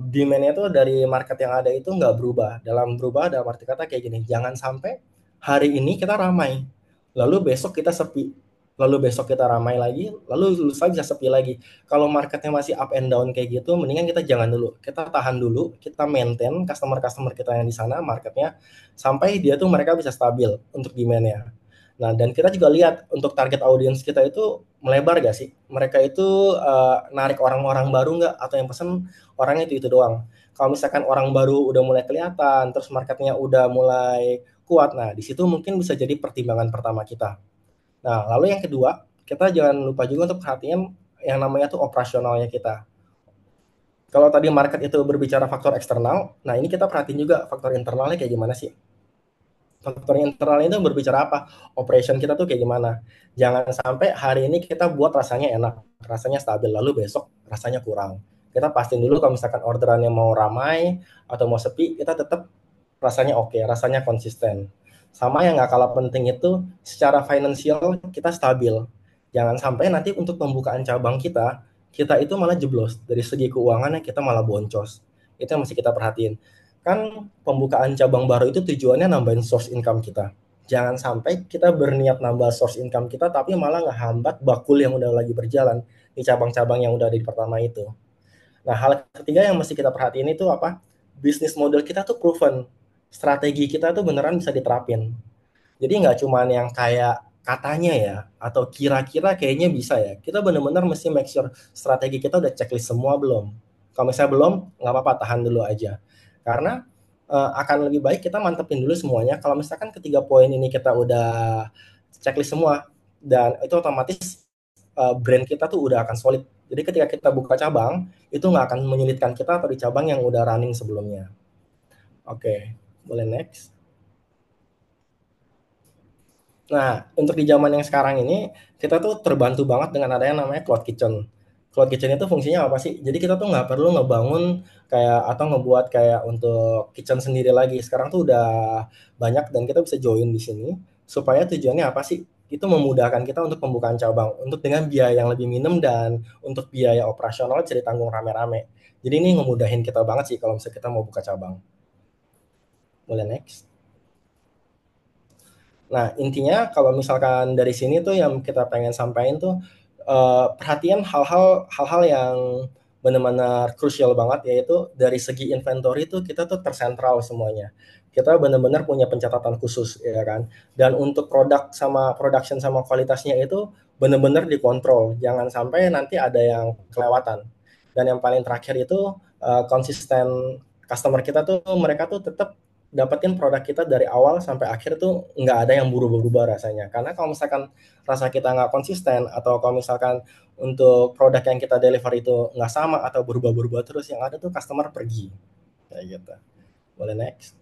Demand-nya itu dari market yang ada itu nggak berubah. Dalam berubah dalam arti kata kayak gini, jangan sampai hari ini kita ramai, lalu besok kita sepi, lalu besok kita ramai lagi, lalu lusa bisa sepi lagi. Kalau marketnya masih up and down kayak gitu, mendingan kita jangan dulu, kita tahan dulu, kita maintain customer-customer kita yang di sana, marketnya, sampai dia tuh mereka bisa stabil untuk demand-nya. Nah, dan kita juga lihat untuk target audience kita itu melebar gak sih? Mereka itu narik orang-orang baru nggak? Atau yang pesen orangnya itu doang? Kalau misalkan orang baru udah mulai kelihatan, terus marketnya udah mulai kuat, nah di situ mungkin bisa jadi pertimbangan pertama kita. Nah, lalu yang kedua, kita jangan lupa juga untuk perhatian yang namanya tuh operasionalnya kita. Kalau tadi market itu berbicara faktor eksternal, nah ini kita perhatiin juga faktor internalnya kayak gimana sih. Faktor internal itu berbicara apa? Operation kita tuh kayak gimana. Jangan sampai hari ini kita buat rasanya enak, rasanya stabil, lalu besok rasanya kurang. Kita pastiin dulu kalau misalkan orderannya mau ramai atau mau sepi, kita tetap rasanya oke, rasanya konsisten. Sama yang nggak kalah penting itu, secara finansial kita stabil. Jangan sampai nanti untuk pembukaan cabang kita itu malah jeblos. Dari segi keuangannya kita malah boncos. Itu yang mesti kita perhatiin. Kan pembukaan cabang baru itu tujuannya nambahin source income kita. Jangan sampai kita berniat nambah source income kita tapi malah ngehambat bakul yang udah lagi berjalan di cabang-cabang yang udah ada di pertama itu. Nah, hal ketiga yang mesti kita perhatiin itu apa? Bisnis model kita tuh proven. Strategi kita tuh beneran bisa diterapin. Jadi nggak cuman yang kayak katanya ya, atau kira-kira kayaknya bisa ya. Kita bener-bener mesti make sure strategi kita udah checklist semua belum. Kalau misalnya belum, nggak apa-apa, tahan dulu aja. Karena akan lebih baik kita mantepin dulu semuanya. Kalau misalkan ketiga poin ini kita udah checklist semua, dan itu otomatis brand kita tuh udah akan solid. Jadi ketika kita buka cabang, itu nggak akan menyulitkan kita atau di cabang yang udah running sebelumnya. Oke, boleh next. Nah, untuk di zaman yang sekarang ini, kita tuh terbantu banget dengan adanya namanya Cloud Kitchen. Cloud Kitchen itu fungsinya apa sih? Jadi kita tuh nggak perlu ngebangun kayak atau ngebuat kayak untuk kitchen sendiri lagi. Sekarang tuh udah banyak dan kita bisa join di sini. Supaya tujuannya apa sih? Itu memudahkan kita untuk pembukaan cabang. Untuk dengan biaya yang lebih minim dan untuk biaya operasional bisa ditanggung rame-rame. Jadi ini ngemudahin kita banget sih kalau misalnya kita mau buka cabang. Boleh next. Nah, intinya kalau misalkan dari sini tuh yang kita pengen sampaikan tuh perhatian hal-hal yang benar-benar krusial banget, yaitu dari segi inventory tuh kita tuh tersentral semuanya. Kita benar-benar punya pencatatan khusus ya kan. Dan untuk produk sama production sama kualitasnya itu benar-benar dikontrol. Jangan sampai nanti ada yang kelewatan. Dan yang paling terakhir itu konsisten customer kita tuh mereka tuh tetap dapetin produk kita dari awal sampai akhir tuh nggak ada yang berubah-ubah rasanya. Karena kalau misalkan rasa kita nggak konsisten atau kalau misalkan untuk produk yang kita deliver itu nggak sama atau berubah-berubah terus, yang ada tuh customer pergi kayak gitu. Boleh next.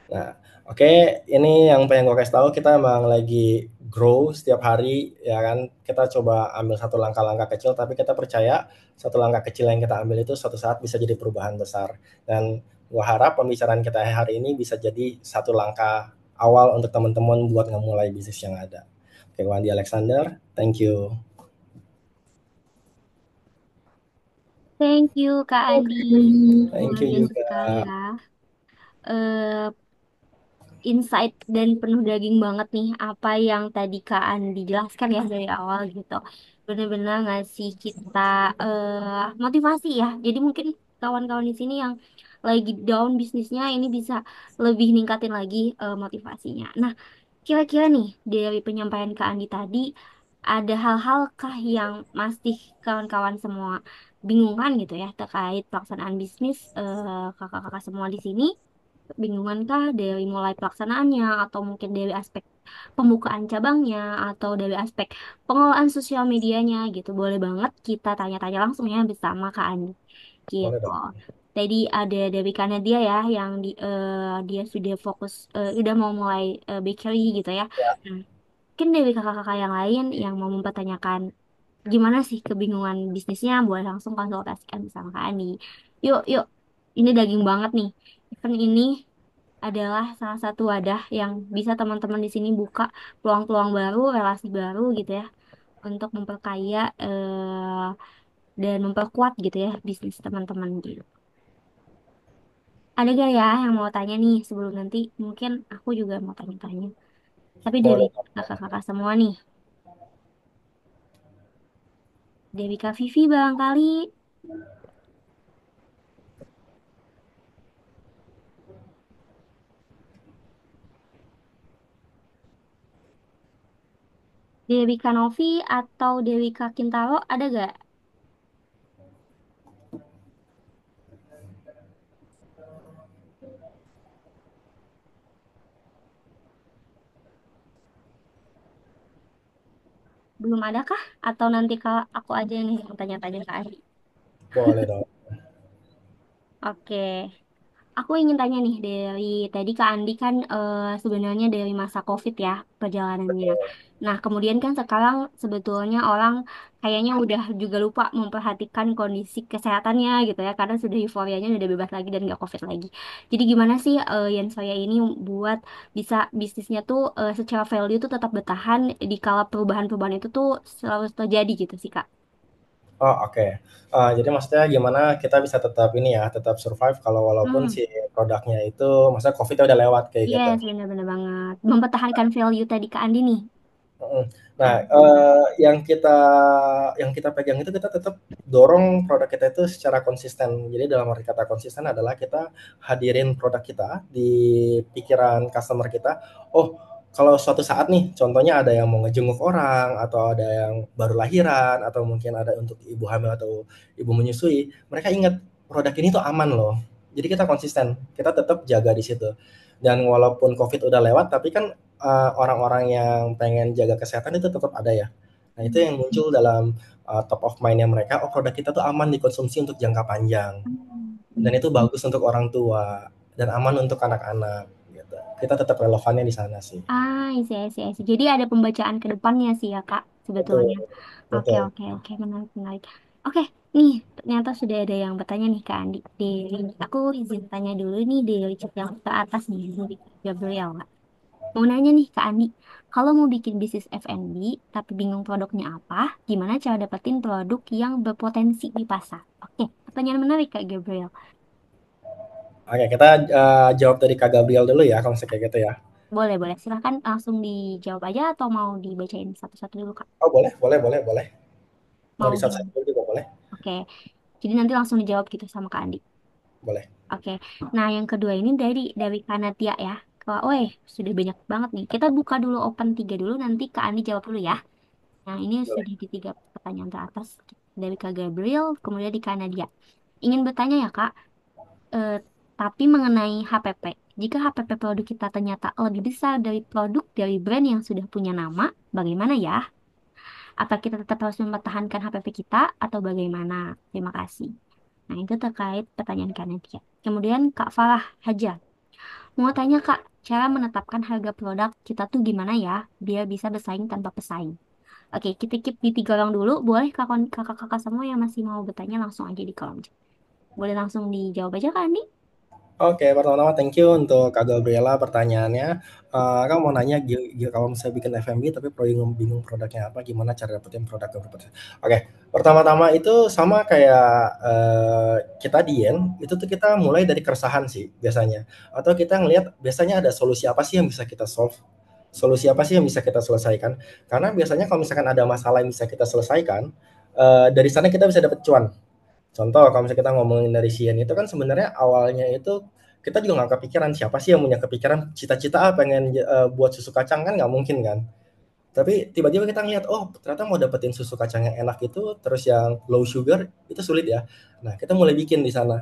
Nah, oke, ini yang pengen gue kasih tahu, kita emang lagi grow setiap hari ya kan. Kita coba ambil satu langkah-langkah kecil, tapi kita percaya satu langkah kecil yang kita ambil itu suatu saat bisa jadi perubahan besar. Dan gue harap pembicaraan kita hari ini bisa jadi satu langkah awal untuk teman-teman buat ngemulai bisnis yang ada. Oke, gue Andi Alexander, thank you. Thank you Kak Andi. Thank Luar you biasa juga. sekali ya. Eh, Insight dan penuh daging banget nih apa yang tadi Kak Andi jelaskan ya dari awal gitu. Benar-benar ngasih kita motivasi ya. Jadi mungkin kawan-kawan di sini yang lagi down bisnisnya ini bisa lebih ningkatin lagi motivasinya. Nah, kira-kira nih dari penyampaian Kak Andi tadi ada hal-hal kah yang masih kawan-kawan semua bingungkan gitu ya terkait pelaksanaan bisnis kakak-kakak semua di sini? Bingungan kah dari mulai pelaksanaannya atau mungkin dari aspek pembukaan cabangnya atau dari aspek pengelolaan sosial medianya gitu. Boleh banget kita tanya-tanya langsung ya bersama Kak Andi Boleh gitu. dong. Tadi ada dari Kanadia ya yang dia sudah fokus udah mau mulai bakery gitu ya. Ya, Nah, mungkin dari kakak-kakak yang lain yang mau mempertanyakan gimana sih kebingungan bisnisnya boleh langsung konsultasikan bersama Kak Andi. Yuk, yuk. Ini daging banget nih. Event ini adalah salah satu wadah yang bisa teman-teman di sini buka peluang-peluang baru, relasi baru gitu ya, untuk memperkaya dan memperkuat gitu ya bisnis teman-teman gitu. Ada gak ya yang mau tanya nih sebelum nanti mungkin aku juga mau tanya-tanya. Tapi dari boleh. kakak-kakak semua nih, dari Kak Vivi barangkali, dari Kak Novi atau dari Kak Kintaro ada gak? Belum ada kah? Atau nanti kalau aku aja nih yang tanya-tanya Kak Adi. Boleh dong. Oke. Aku ingin tanya nih dari tadi Kak Andi kan sebenarnya dari masa COVID ya perjalanannya. Nah, kemudian kan sekarang sebetulnya orang kayaknya udah juga lupa memperhatikan kondisi kesehatannya gitu ya karena sudah euforianya udah bebas lagi dan nggak COVID lagi. Jadi gimana sih yang saya ini buat bisa bisnisnya tuh secara value tuh tetap bertahan di kala perubahan-perubahan itu tuh selalu terjadi gitu sih Kak. Oh, oke. Jadi maksudnya gimana kita bisa tetap ini ya, tetap survive kalau walaupun Hmm, si produknya itu maksudnya COVID-nya udah lewat kayak gitu. yes, benar-benar banget. Mempertahankan value tadi Kak Andi nih. Mhm. Nah, Hmm. yang kita pegang itu kita tetap dorong produk kita itu secara konsisten. Jadi dalam arti kata konsisten adalah kita hadirin produk kita di pikiran customer kita. Oh, kalau suatu saat nih, contohnya ada yang mau ngejenguk orang atau ada yang baru lahiran atau mungkin ada untuk ibu hamil atau ibu menyusui, mereka ingat produk ini tuh aman loh. Jadi kita konsisten, kita tetap jaga di situ. Dan walaupun COVID udah lewat, tapi kan orang-orang yang pengen jaga kesehatan itu tetap ada ya. Nah, itu yang muncul dalam top of mind-nya mereka, oh produk kita tuh aman dikonsumsi untuk jangka panjang. Dan itu bagus untuk orang tua dan aman untuk anak-anak gitu. Kita tetap relevannya di sana sih. Ah, isi. Jadi ada pembacaan ke depannya sih ya, Kak, Betul, sebetulnya. Oke, betul. oke, oke, menarik. Oke, nih, ternyata sudah ada yang bertanya nih, Kak Andi. Aku izin tanya dulu nih dari chat yang ke atas nih, dari Kak Gabriel, Kak. Mau nanya nih, Kak Andi, kalau mau bikin bisnis F&B, tapi bingung produknya apa, gimana cara dapetin produk yang berpotensi di pasar? Oke, pertanyaan menarik, Kak Gabriel. Oke, kita jawab dari Kak Gabriel dulu ya, kalau misalnya kayak gitu ya. Boleh. Silahkan langsung dijawab aja atau mau dibacain satu-satu dulu, Kak? Oh boleh. Mau Mau di di... satu satu juga boleh, Oke. Jadi nanti langsung dijawab gitu sama Kak Andi. boleh. Oke. Nah, yang kedua ini dari Kanatia ya. Weh, sudah banyak banget nih. Kita buka dulu open tiga dulu, nanti Kak Andi jawab dulu ya. Nah, ini Boleh. sudah di tiga pertanyaan teratas dari Kak Gabriel, kemudian di Kanadia. Ingin bertanya ya Kak, Tapi mengenai HPP, jika HPP produk kita ternyata lebih besar dari produk dari brand yang sudah punya nama, bagaimana ya? Apa kita tetap harus mempertahankan HPP kita atau bagaimana? Terima kasih. Nah, itu terkait pertanyaan Kak Nadia. Kemudian Kak Farah Haja, mau tanya Kak, cara menetapkan harga produk kita tuh gimana ya, biar bisa bersaing tanpa pesaing? Oke, kita keep di 3 orang dulu. Boleh kakak-kakak semua yang masih mau bertanya langsung aja di kolom chat. Boleh langsung dijawab aja Kak Andi? Oke, pertama-tama thank you untuk Kak Gabriela pertanyaannya. Kamu mau nanya kalau misalnya bikin F&B tapi bingung produknya apa, gimana cara dapetin produk yang berpotensi. Oke, pertama-tama itu sama kayak kita Dien, itu tuh kita mulai dari keresahan sih biasanya. Atau kita ngelihat biasanya ada solusi apa sih yang bisa kita solve, solusi apa sih yang bisa kita selesaikan. Karena biasanya kalau misalkan ada masalah yang bisa kita selesaikan, dari sana kita bisa dapat cuan. Contoh kalau misalnya kita ngomongin dari Shein itu kan sebenarnya awalnya itu kita juga nggak kepikiran siapa sih yang punya kepikiran cita-cita pengen buat susu kacang, kan nggak mungkin kan. Tapi tiba-tiba kita ngeliat, oh ternyata mau dapetin susu kacang yang enak itu terus yang low sugar itu sulit ya. Nah kita mulai bikin di sana.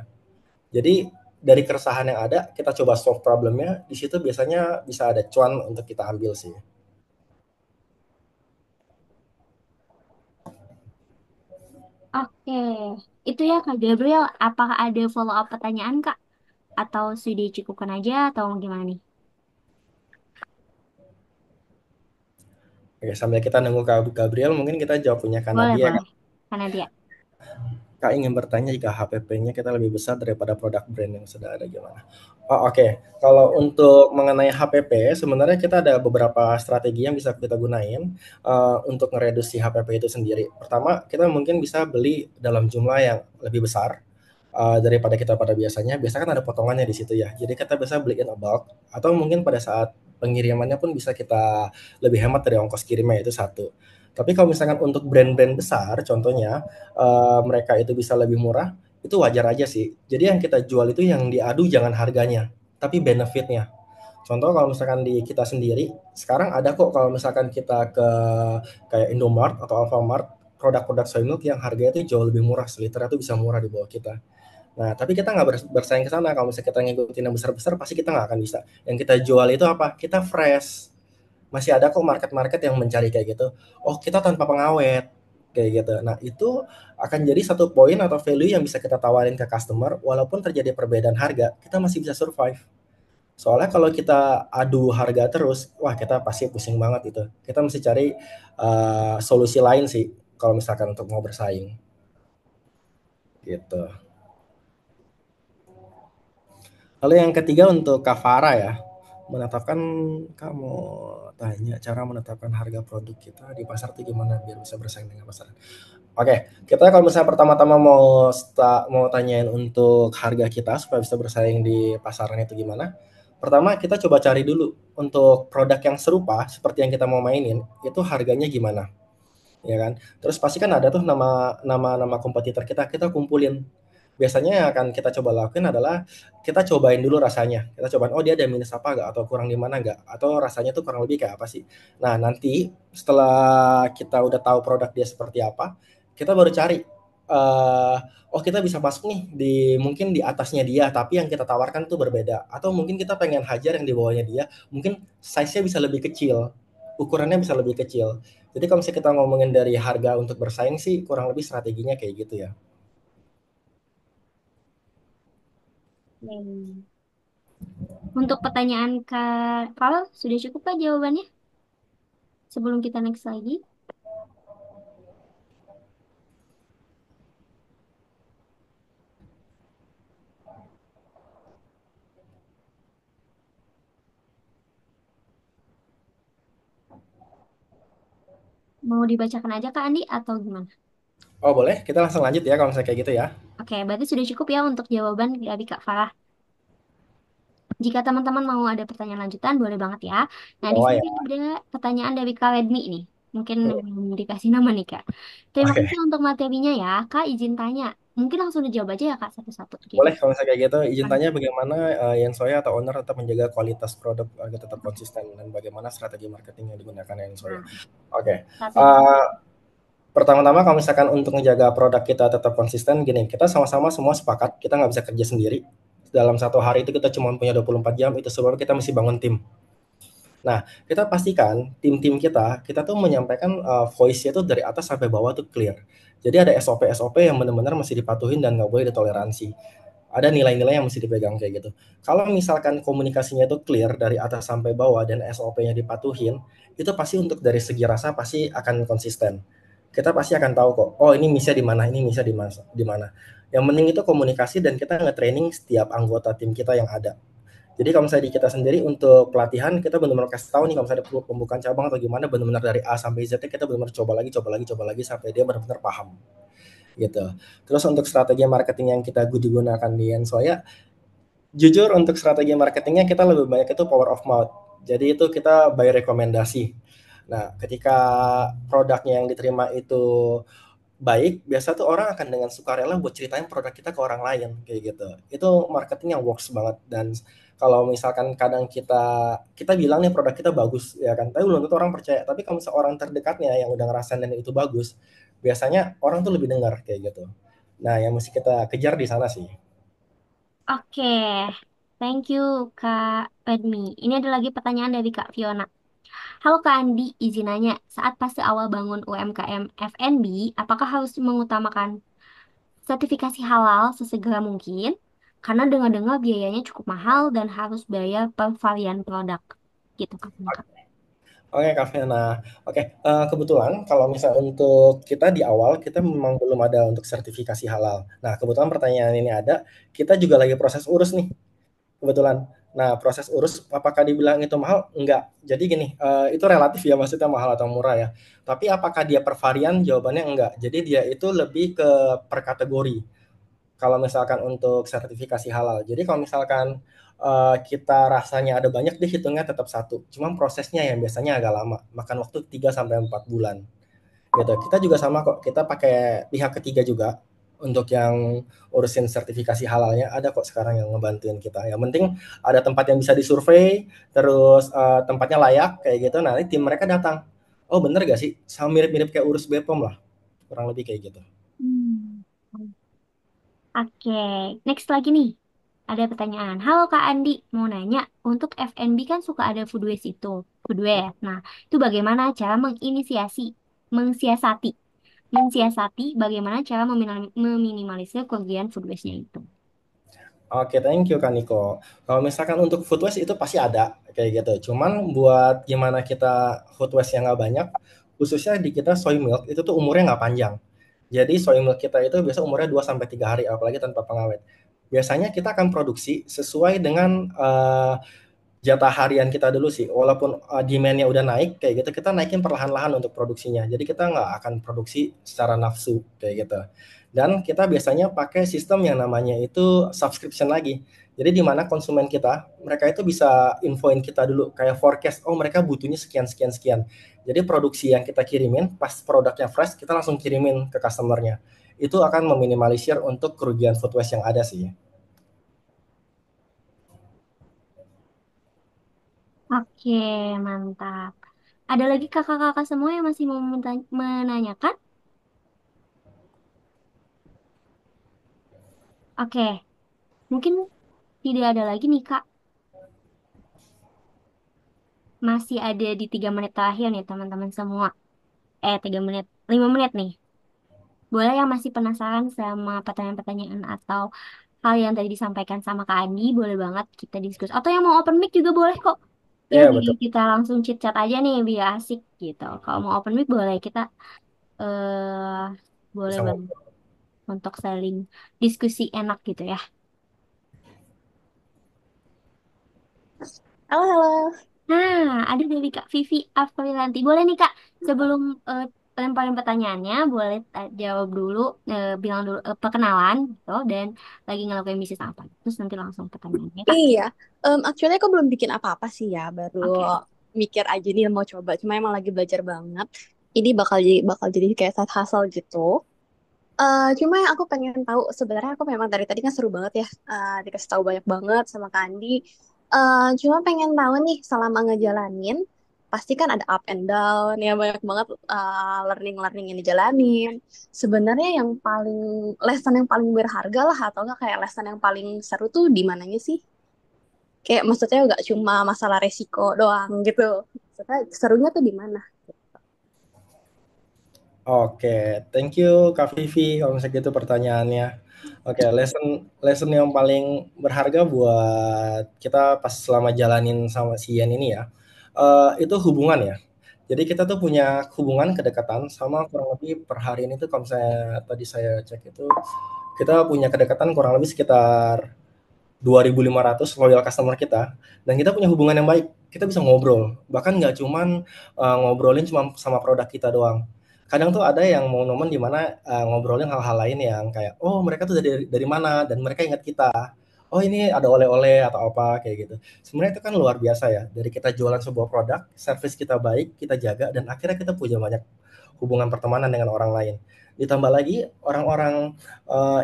Jadi dari keresahan yang ada kita coba solve problemnya, di situ biasanya bisa ada cuan untuk kita ambil sih. Oke, itu ya Kak Gabriel. Apakah ada follow up pertanyaan Kak? Atau sudah dicukupkan aja atau gimana nih? Oke, sambil kita nunggu Kak Gabriel mungkin kita jawab punya Kak Boleh, Nadia. boleh. Karena dia. Kak ingin bertanya jika HPP-nya kita lebih besar daripada produk brand yang sudah ada gimana? Oh, oke. Kalau untuk mengenai HPP, sebenarnya kita ada beberapa strategi yang bisa kita gunain untuk mereduksi HPP itu sendiri. Pertama, kita mungkin bisa beli dalam jumlah yang lebih besar daripada kita pada biasanya. Biasanya kan ada potongannya di situ ya. Jadi kita bisa beli in a bulk atau mungkin pada saat pengirimannya pun bisa kita lebih hemat dari ongkos kirimnya, itu satu. Tapi kalau misalkan untuk brand-brand besar, contohnya mereka itu bisa lebih murah, itu wajar aja sih. Jadi yang kita jual itu yang diadu jangan harganya, tapi benefitnya. Contoh kalau misalkan di kita sendiri, sekarang ada kok kalau misalkan kita ke kayak Indomart atau Alfamart, produk-produk soy milk yang harganya itu jauh lebih murah, seliter itu bisa murah di bawah kita. Nah, tapi kita nggak bersaing ke sana. Kalau misalnya kita ngikutin yang besar-besar, pasti kita nggak akan bisa. Yang kita jual itu apa? Kita fresh. Masih ada kok market-market yang mencari kayak gitu. Oh, kita tanpa pengawet kayak gitu. Nah, itu akan jadi satu poin atau value yang bisa kita tawarin ke customer walaupun terjadi perbedaan harga, kita masih bisa survive. Soalnya kalau kita adu harga terus, wah kita pasti pusing banget itu. Kita mesti cari solusi lain sih kalau misalkan untuk mau bersaing gitu. Lalu yang ketiga untuk Kavara ya, menetapkan, kamu tanya cara menetapkan harga produk kita di pasar itu gimana biar bisa bersaing dengan pasar. Oke, kita kalau misalnya pertama-tama mau tanyain untuk harga kita supaya bisa bersaing di pasaran itu gimana. Pertama kita coba cari dulu untuk produk yang serupa seperti yang kita mau mainin, itu harganya gimana, ya kan. Terus pasti kan ada tuh nama kompetitor kita kumpulin. Biasanya yang akan kita coba lakuin adalah kita cobain dulu rasanya. Kita cobain, oh dia ada minus apa nggak, atau kurang di mana nggak, atau rasanya tuh kurang lebih kayak apa sih. Nah nanti setelah kita udah tahu produk dia seperti apa, kita baru cari, oh kita bisa masuk nih di mungkin di atasnya dia, tapi yang kita tawarkan tuh berbeda. Atau mungkin kita pengen hajar yang di bawahnya dia, mungkin size-nya bisa lebih kecil, ukurannya bisa lebih kecil. Jadi kalau misalnya kita ngomongin dari harga untuk bersaing sih, kurang lebih strateginya kayak gitu ya. Hmm. Untuk pertanyaan Kak Farah, sudah cukup Kak jawabannya? Sebelum kita next lagi, mau dibacakan aja Kak Andi atau gimana? Oh boleh, kita langsung lanjut ya kalau misalnya kayak gitu ya. Oke, berarti sudah cukup ya untuk jawaban dari Kak Farah. Jika teman-teman mau ada pertanyaan lanjutan, boleh banget ya. Nah, di Bawah sini ya. ada pertanyaan dari Kak Redmi nih. Mungkin belum dikasih nama nih, Kak. Terima Oke, kasih untuk materinya ya. Kak, izin tanya. Mungkin langsung dijawab aja ya, Kak, satu-satu. Jadi, boleh kalau misalnya kayak gitu. Izin kan. tanya bagaimana Yensoya atau owner tetap menjaga kualitas produk agar tetap konsisten, dan bagaimana strategi marketing yang digunakan Yensoya. Nah, Oke, strategi. uh, pertama-tama kalau misalkan untuk menjaga produk kita tetap konsisten, gini, kita sama-sama semua sepakat kita nggak bisa kerja sendiri. dalam satu hari itu kita cuma punya 24 jam, itu sebabnya kita mesti bangun tim. Nah, kita pastikan tim-tim kita tuh menyampaikan voice-nya tuh dari atas sampai bawah tuh clear. Jadi ada SOP-SOP yang benar-benar mesti dipatuhin dan nggak boleh ditoleransi. Ada nilai-nilai yang mesti dipegang kayak gitu. Kalau misalkan komunikasinya itu clear dari atas sampai bawah dan SOP-nya dipatuhin, itu pasti untuk dari segi rasa pasti akan konsisten. Kita pasti akan tahu kok, oh ini misinya di mana, ini misinya di mana. Yang penting itu komunikasi dan kita nge-training setiap anggota tim kita yang ada. Jadi kalau misalnya di kita sendiri untuk pelatihan kita benar-benar kasih tahu nih kalau misalnya perlu pembukaan cabang atau gimana benar-benar dari A sampai Z kita benar-benar coba lagi sampai dia benar-benar paham gitu. Terus untuk strategi marketing yang kita gunakan di Ensoya, jujur untuk strategi marketingnya kita lebih banyak itu power of mouth. Jadi itu kita by rekomendasi. Nah, ketika produknya yang diterima itu baik, biasa tuh orang akan dengan sukarela buat ceritain produk kita ke orang lain kayak gitu. Itu marketing yang works banget dan kalau misalkan kadang kita bilang nih produk kita bagus ya kan, tapi belum tentu orang percaya. Tapi kalau misalnya orang terdekatnya yang udah ngerasain dan itu bagus, biasanya orang tuh lebih dengar kayak gitu. Nah, yang mesti kita kejar di sana sih. Oke, thank you Kak Padmi. Ini ada lagi pertanyaan dari Kak Fiona. Halo Kak Andi, izin nanya, saat fase awal bangun UMKM F&B, apakah harus mengutamakan sertifikasi halal sesegera mungkin? Karena dengar-dengar biayanya cukup mahal dan harus bayar per varian produk. Gitu katanya Kak. Oke, Kak Vena. Oke, kebetulan kalau misalnya untuk kita di awal, kita memang belum ada untuk sertifikasi halal. Nah, kebetulan pertanyaan ini ada, kita juga lagi proses urus nih, kebetulan. Nah, proses urus, apakah dibilang itu mahal? Enggak. Jadi gini, itu relatif ya, maksudnya mahal atau murah ya. Tapi apakah dia per varian? Jawabannya enggak. Jadi dia itu lebih ke per kategori kalau misalkan untuk sertifikasi halal. Jadi kalau misalkan kita rasanya ada banyak, dihitungnya tetap satu. Cuma prosesnya yang biasanya agak lama, makan waktu 3 sampai 4 bulan. Gitu. Kita juga sama kok, kita pakai pihak ketiga juga untuk yang urusin sertifikasi halalnya ada kok sekarang yang ngebantuin kita. Yang penting ada tempat yang bisa disurvei, terus tempatnya layak kayak gitu. Nanti tim mereka datang. Oh bener gak sih? Sama mirip-mirip kayak urus BPOM lah, kurang lebih kayak gitu. Hmm. Oke, next lagi nih. Ada pertanyaan. Halo Kak Andi, mau nanya, untuk F&B kan suka ada food waste itu. Food waste. Nah, itu bagaimana cara mensiasati, bagaimana cara meminimalisir kerugian food waste-nya itu. Oke, thank you Kak Niko. Kalau misalkan untuk food waste itu pasti ada kayak gitu. Cuman buat gimana kita food waste yang nggak banyak, khususnya di kita soy milk itu tuh umurnya nggak panjang. Jadi soy milk kita itu biasa umurnya 2 sampai 3 hari, apalagi tanpa pengawet. Biasanya kita akan produksi sesuai dengan jatah harian kita dulu sih. Walaupun demand-nya udah naik kayak gitu, kita naikin perlahan-lahan untuk produksinya. Jadi kita nggak akan produksi secara nafsu kayak gitu. Dan kita biasanya pakai sistem yang namanya itu subscription lagi. Jadi di mana konsumen kita, mereka itu bisa infoin kita dulu kayak forecast, oh mereka butuhnya sekian sekian sekian. Jadi produksi yang kita kirimin pas produknya fresh, kita langsung kirimin ke customernya. Itu akan meminimalisir untuk kerugian food waste yang ada sih. Oke, mantap. Ada lagi kakak-kakak semua yang masih mau menanyakan? Oke, mungkin tidak ada lagi nih Kak. Masih ada di 3 menit terakhir nih teman-teman semua. 3 menit, 5 menit nih. Boleh yang masih penasaran sama pertanyaan-pertanyaan atau hal yang tadi disampaikan sama Kak Andi, boleh banget kita diskusi. Atau yang mau open mic juga boleh kok. Ya, Iya biar betul. kita langsung chit-chat aja nih, biar asik gitu. Kalau mau open mic boleh kita eh boleh Bisa banget untuk saling diskusi enak gitu ya. Halo, halo. Nah, ada dari Kak Vivi Afrilanti. Boleh nih Kak, sebelum lemparin pertanyaannya, boleh jawab dulu, bilang dulu perkenalan gitu, dan lagi ngelakuin bisnis apa. Terus nanti langsung pertanyaannya Kak. Iya, actually aku belum bikin apa-apa sih ya, baru Oke. mikir aja nih mau coba. Cuma emang lagi belajar banget. Ini bakal jadi kayak side hustle gitu. Cuma yang aku pengen tahu sebenarnya aku memang dari tadi kan seru banget ya, dikasih tahu banyak banget sama Kandi. Cuma pengen tahu nih selama ngejalanin, pasti kan ada up and down, ya banyak banget learning yang dijalanin. Sebenarnya yang paling lesson yang paling berharga lah atau enggak kayak lesson yang paling seru tuh di mananya sih? Kayak maksudnya nggak cuma masalah resiko doang gitu. Maksudnya serunya tuh di mana? Oke, thank you Kak Vivi kalau misalnya gitu pertanyaannya. Oke, lesson lesson yang paling berharga buat kita pas selama jalanin sama si Ian ini ya, itu hubungan ya. Jadi kita tuh punya hubungan kedekatan sama kurang lebih per hari ini tuh kalau misalnya tadi saya cek itu, kita punya kedekatan kurang lebih sekitar 2.500 loyal customer kita, dan kita punya hubungan yang baik. Kita bisa ngobrol, bahkan nggak cuman ngobrolin cuma sama produk kita doang. Kadang tuh ada yang momen-momen di mana ngobrolin hal-hal lain yang kayak, oh mereka tuh dari mana, dan mereka ingat kita. Oh ini ada oleh-oleh atau apa kayak gitu. Sebenarnya itu kan luar biasa ya. Dari kita jualan sebuah produk, service kita baik, kita jaga, dan akhirnya kita punya banyak hubungan pertemanan dengan orang lain. Ditambah lagi orang-orang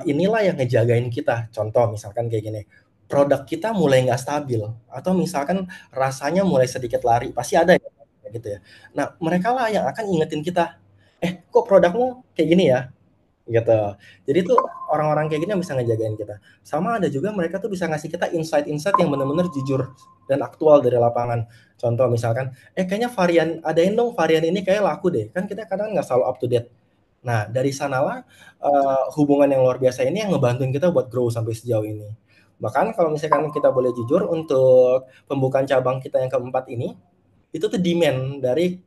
inilah yang ngejagain kita. Contoh misalkan kayak gini, produk kita mulai nggak stabil atau misalkan rasanya mulai sedikit lari, pasti ada ya kayak gitu ya. Nah, mereka lah yang akan ingetin kita, kok produkmu kayak gini ya, gitu. Jadi tuh orang-orang kayak gini yang bisa ngejagain kita. Sama ada juga mereka tuh bisa ngasih kita insight-insight yang benar-benar jujur dan aktual dari lapangan. Contoh misalkan, kayaknya adain dong varian ini kayak laku deh. Kan kita kadang nggak selalu up to date. Nah, dari sanalah hubungan yang luar biasa ini yang ngebantuin kita buat grow sampai sejauh ini. Bahkan kalau misalkan kita boleh jujur, untuk pembukaan cabang kita yang keempat ini, itu tuh demand dari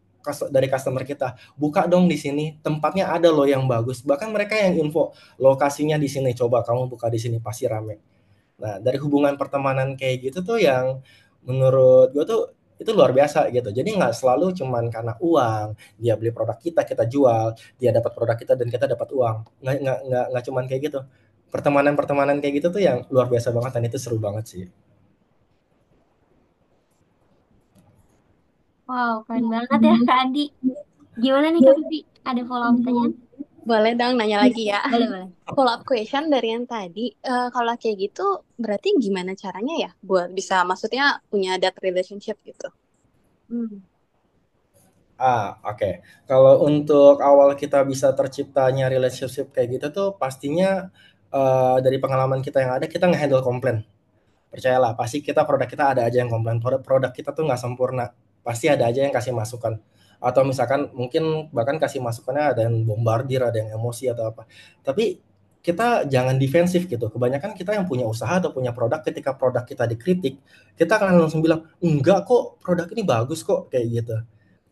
customer kita. Buka dong di sini, tempatnya ada loh yang bagus. Bahkan mereka yang info lokasinya di sini, coba kamu buka di sini pasti rame. Nah, dari hubungan pertemanan kayak gitu tuh yang menurut gue tuh itu luar biasa gitu. Jadi nggak selalu cuman karena uang, dia beli produk kita, kita jual, dia dapat produk kita dan kita dapat uang. Nggak cuman kayak gitu. Pertemanan-pertemanan kayak gitu tuh yang luar biasa banget dan itu seru banget sih. Wow, keren banget ya Kak Andi. Gimana nih Kak Vivi? Ada follow up pertanyaan? Boleh dong nanya lagi ya. Boleh, boleh. Follow up question dari yang tadi, kalau kayak gitu berarti gimana caranya ya buat bisa maksudnya punya that relationship gitu? Hmm. Oke. Kalau untuk awal kita bisa terciptanya relationship kayak gitu tuh pastinya dari pengalaman kita yang ada, kita nge-handle komplain. Percayalah, pasti produk kita ada aja yang komplain. Produk kita tuh nggak sempurna. Pasti ada aja yang kasih masukan. Atau misalkan mungkin bahkan kasih masukannya ada yang bombardir, ada yang emosi atau apa. Tapi kita jangan defensif gitu. Kebanyakan kita yang punya usaha atau punya produk, ketika produk kita dikritik, kita akan langsung bilang, enggak kok, produk ini bagus kok, kayak gitu.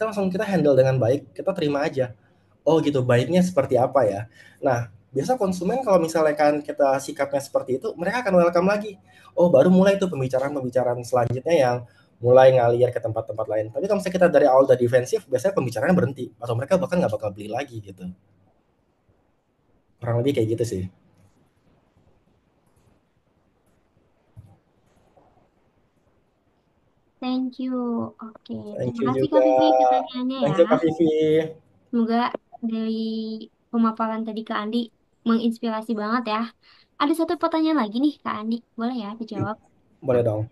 Kita handle dengan baik, kita terima aja. Oh gitu, baiknya seperti apa ya. Nah, biasa konsumen kalau misalnya kan kita sikapnya seperti itu, mereka akan welcome lagi. Oh, baru mulai tuh pembicaraan-pembicaraan selanjutnya yang mulai ngalir ke tempat-tempat lain. Tapi kalau misalnya kita dari awal udah defensif, biasanya pembicaraan berhenti. Atau mereka bahkan nggak bakal beli lagi gitu. Kurang lebih kayak gitu sih. Thank you. Oke, Thank terima you kasih Kak juga. Vivi pertanyaannya ya. Thank you Kak Vivi. Semoga dari pemaparan tadi Kak Andi menginspirasi banget ya. Ada satu pertanyaan lagi nih Kak Andi, boleh ya dijawab? Boleh dong.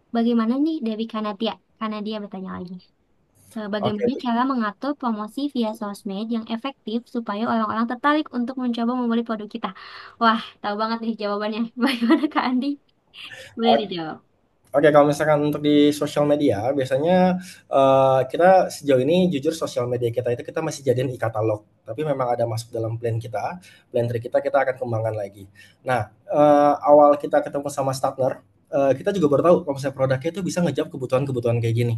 Bagaimana nih dari Kanadia? Kanadia bertanya lagi. Oke. Bagaimana cara mengatur promosi via sosmed yang efektif supaya orang-orang tertarik untuk mencoba membeli produk kita? Wah, tahu banget nih jawabannya. Bagaimana Kak Andi? Boleh dijawab. Oke, kalau misalkan untuk di sosial media, biasanya kita sejauh ini jujur sosial media kita itu kita masih jadiin e-katalog, tapi memang ada masuk dalam plan dari kita akan kembangkan lagi. Nah, awal kita ketemu sama Startner, kita juga baru tahu kalau misalnya produknya itu bisa ngejawab kebutuhan-kebutuhan kayak gini.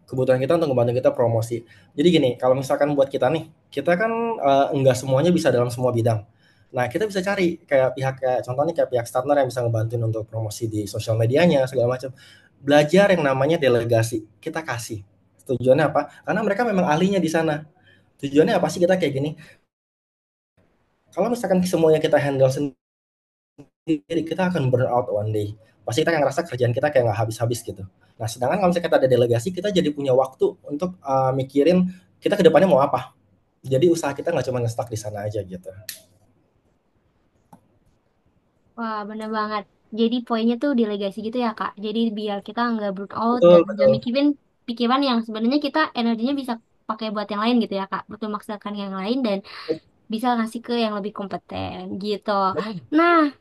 Kebutuhan kita untuk membantu kita promosi. Jadi gini, kalau misalkan buat kita nih, kita kan enggak semuanya bisa dalam semua bidang. Nah, kita bisa cari kayak contohnya kayak pihak Startner yang bisa ngebantuin untuk promosi di sosial medianya segala macam. Belajar yang namanya delegasi, kita kasih. Tujuannya apa? Karena mereka memang ahlinya di sana. Tujuannya apa sih kita kayak gini? Kalau misalkan semuanya kita handle sendiri, kita akan burn out one day. Pasti kita akan ngerasa kerjaan kita kayak nggak habis-habis gitu. Nah, sedangkan kalau misalnya kita ada delegasi, kita jadi punya waktu untuk mikirin kita ke depannya mau apa. Jadi usaha kita nggak cuma nge-stuck di sana aja gitu. Wah, bener banget. Jadi poinnya tuh delegasi gitu ya Kak. Jadi biar kita nggak burn out Betul, dan nggak betul. mikirin pikiran yang sebenarnya kita energinya bisa pakai buat yang lain gitu ya Kak, betul maksudkan yang lain dan bisa ngasih ke yang lebih kompeten gitu. Nah,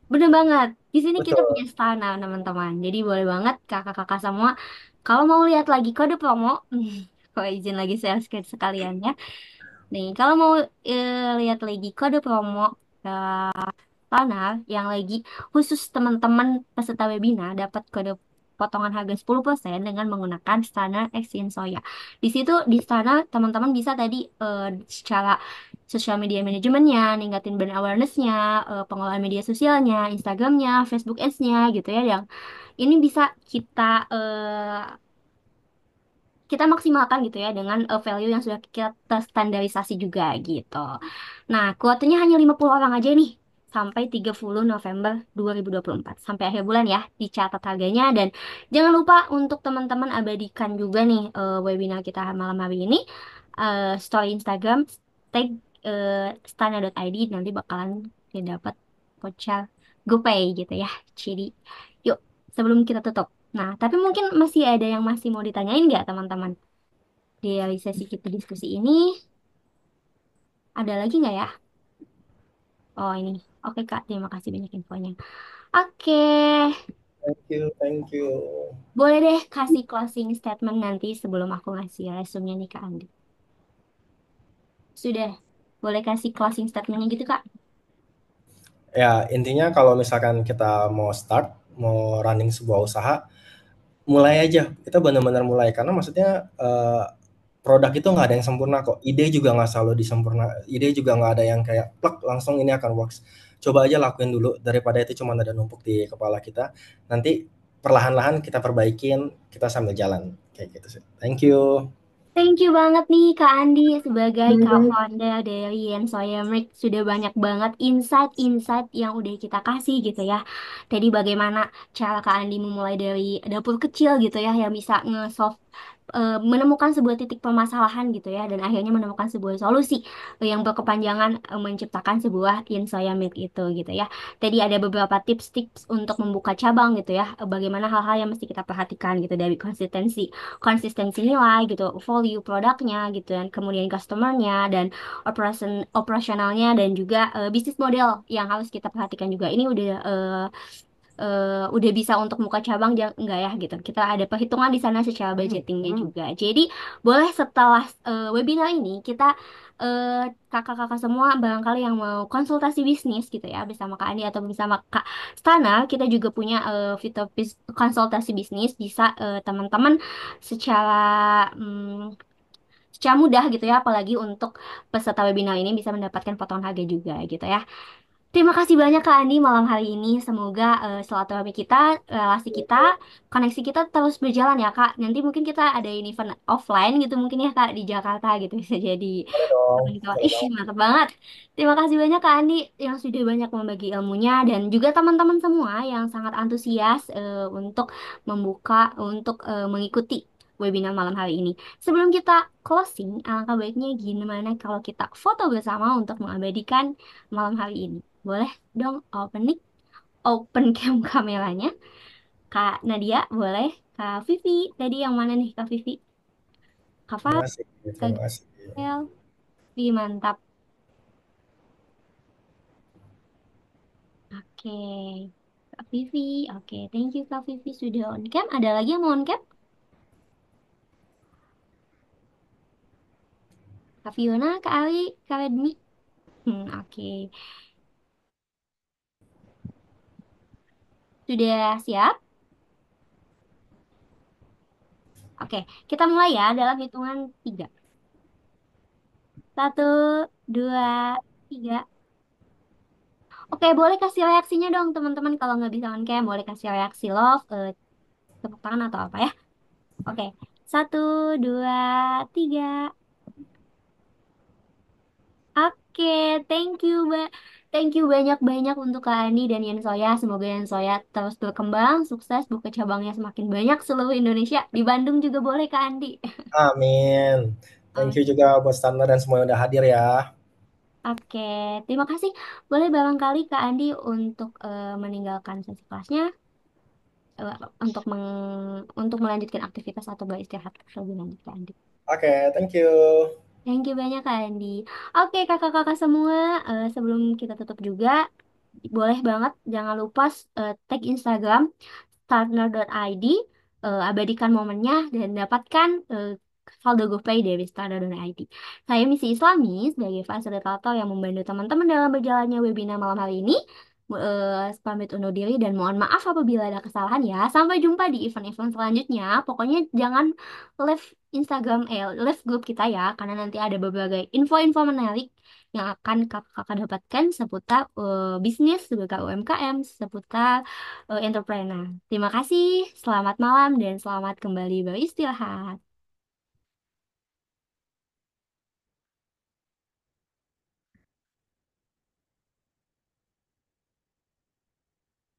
bener banget. Di sini kita punya Betul. Stana, teman-teman. Jadi boleh banget kakak-kakak semua. Kalau mau lihat lagi kode promo, kalau izin lagi saya sekalian ya. Nih, kalau mau lihat lagi kode promo Stana yang lagi khusus teman-teman peserta webinar dapat kode potongan harga 10% dengan menggunakan Stana Exin Soya. Di situ di Stana teman-teman bisa tadi secara sosial media manajemennya, ningkatin brand awareness-nya, pengelolaan media sosialnya, Instagramnya, Facebook Ads-nya gitu ya, yang ini bisa kita kita maksimalkan gitu ya dengan value yang sudah kita standarisasi juga gitu. Nah, kuotanya hanya 50 orang aja nih sampai 30 November 2024 sampai akhir bulan ya dicatat harganya dan jangan lupa untuk teman-teman abadikan juga nih webinar kita malam hari ini story Instagram tag stana.id nanti bakalan dapat voucher GoPay gitu ya. Jadi yuk sebelum kita tutup. Nah, tapi mungkin masih ada yang masih mau ditanyain nggak teman-teman? Di sesi kita diskusi ini ada lagi nggak ya? Oh ini, oke Kak, terima kasih banyak infonya. Oke, Thank you, thank you. boleh deh kasih closing statement nanti sebelum aku ngasih resume nih Kak Andi. Sudah, boleh kasih closing statementnya gitu Kak? Ya, intinya kalau misalkan kita mau start, mau running sebuah usaha, mulai aja. Kita benar-benar mulai karena maksudnya produk itu nggak ada yang sempurna kok. Ide juga nggak selalu disempurna. Ide juga nggak ada yang kayak plek langsung ini akan works. Coba aja lakuin dulu daripada itu cuma ada numpuk di kepala kita. Nanti perlahan-lahan kita perbaikin, kita sambil jalan kayak gitu sih. Thank you. Thank you banget nih Kak Andi sebagai co-founder dari Yensoya Milk sudah banyak banget insight-insight yang udah kita kasih gitu ya. Tadi bagaimana cara Kak Andi memulai dari dapur kecil gitu ya yang bisa nge-solve menemukan sebuah titik permasalahan gitu ya dan akhirnya menemukan sebuah solusi yang berkepanjangan menciptakan sebuah Yensoya Milk itu gitu ya. Tadi ada beberapa tips-tips untuk membuka cabang gitu ya. Bagaimana hal-hal yang mesti kita perhatikan gitu dari konsistensi nilai gitu, value produknya gitu dan kemudian customernya dan operasionalnya dan juga bisnis model yang harus kita perhatikan juga. Ini udah bisa untuk muka cabang enggak ya gitu. Kita ada perhitungan di sana secara budgetingnya juga. Jadi boleh setelah webinar ini kita kakak-kakak semua barangkali yang mau konsultasi bisnis gitu ya bersama Kak Andi atau bersama Kak Stana, kita juga punya fitur konsultasi bisnis bisa teman-teman secara mm, secara mudah gitu ya, apalagi untuk peserta webinar ini bisa mendapatkan potongan harga juga gitu ya. Terima kasih banyak Kak Andi malam hari ini. Semoga silaturahmi kita, relasi kita, koneksi kita terus berjalan ya Kak. Nanti mungkin kita ada event offline gitu mungkin ya Kak di Jakarta gitu bisa jadi. Boleh dong, boleh Ih, banget. mantap banget. Terima kasih banyak Kak Andi yang sudah banyak membagi ilmunya dan juga teman-teman semua yang sangat antusias untuk untuk mengikuti webinar malam hari ini. Sebelum kita closing, alangkah baiknya gimana kalau kita foto bersama untuk mengabadikan malam hari ini. Boleh dong open cam kameranya. Kak Nadia, boleh. Kak Vivi, tadi yang mana nih Kak Vivi? Kak Terima Fat, kasih, Kak terima kasih. Gael, Wih, mantap. Oke, Kak Vivi. Oke, thank you Kak Vivi sudah on cam. Ada lagi yang mau on cam? Kak Fiona, Kak Ali, Kak Redmi. Oke, sudah siap? Oke, kita mulai ya dalam hitungan tiga. Satu, dua, tiga. Oke, boleh kasih reaksinya dong teman-teman kalau nggak bisa on cam, boleh kasih reaksi love, tepuk tangan atau apa ya. Oke, satu, dua, tiga. Oke, thank you, thank you banyak-banyak untuk Kak Ani dan Yan Soya. Semoga Yan Soya terus berkembang, sukses, buka cabangnya semakin banyak seluruh Indonesia. Di Bandung juga boleh Kak Andi. Amin. Thank you juga buat Standar dan semua yang udah hadir ya. Oke, terima kasih. Boleh barangkali Kak Andi untuk meninggalkan sesi kelasnya. eh, untuk melanjutkan aktivitas atau beristirahat lebih lanjut Kak Andi. Oke, thank you. Thank you banyak Kak Andi. Oke kakak-kakak semua, sebelum kita tutup juga, boleh banget jangan lupa tag Instagram startner.id, abadikan momennya dan dapatkan saldo GoPay dari startner.id. Saya Misi Islami sebagai fasilitator yang membantu teman-teman dalam berjalannya webinar malam hari ini. Pamit undur diri dan mohon maaf apabila ada kesalahan ya. Sampai jumpa di event-event selanjutnya. Pokoknya jangan live live grup kita ya, karena nanti ada berbagai info-info menarik yang akan kakak-kakak dapatkan seputar bisnis, seputar UMKM, seputar entrepreneur. Terima kasih, selamat malam dan selamat kembali beristirahat.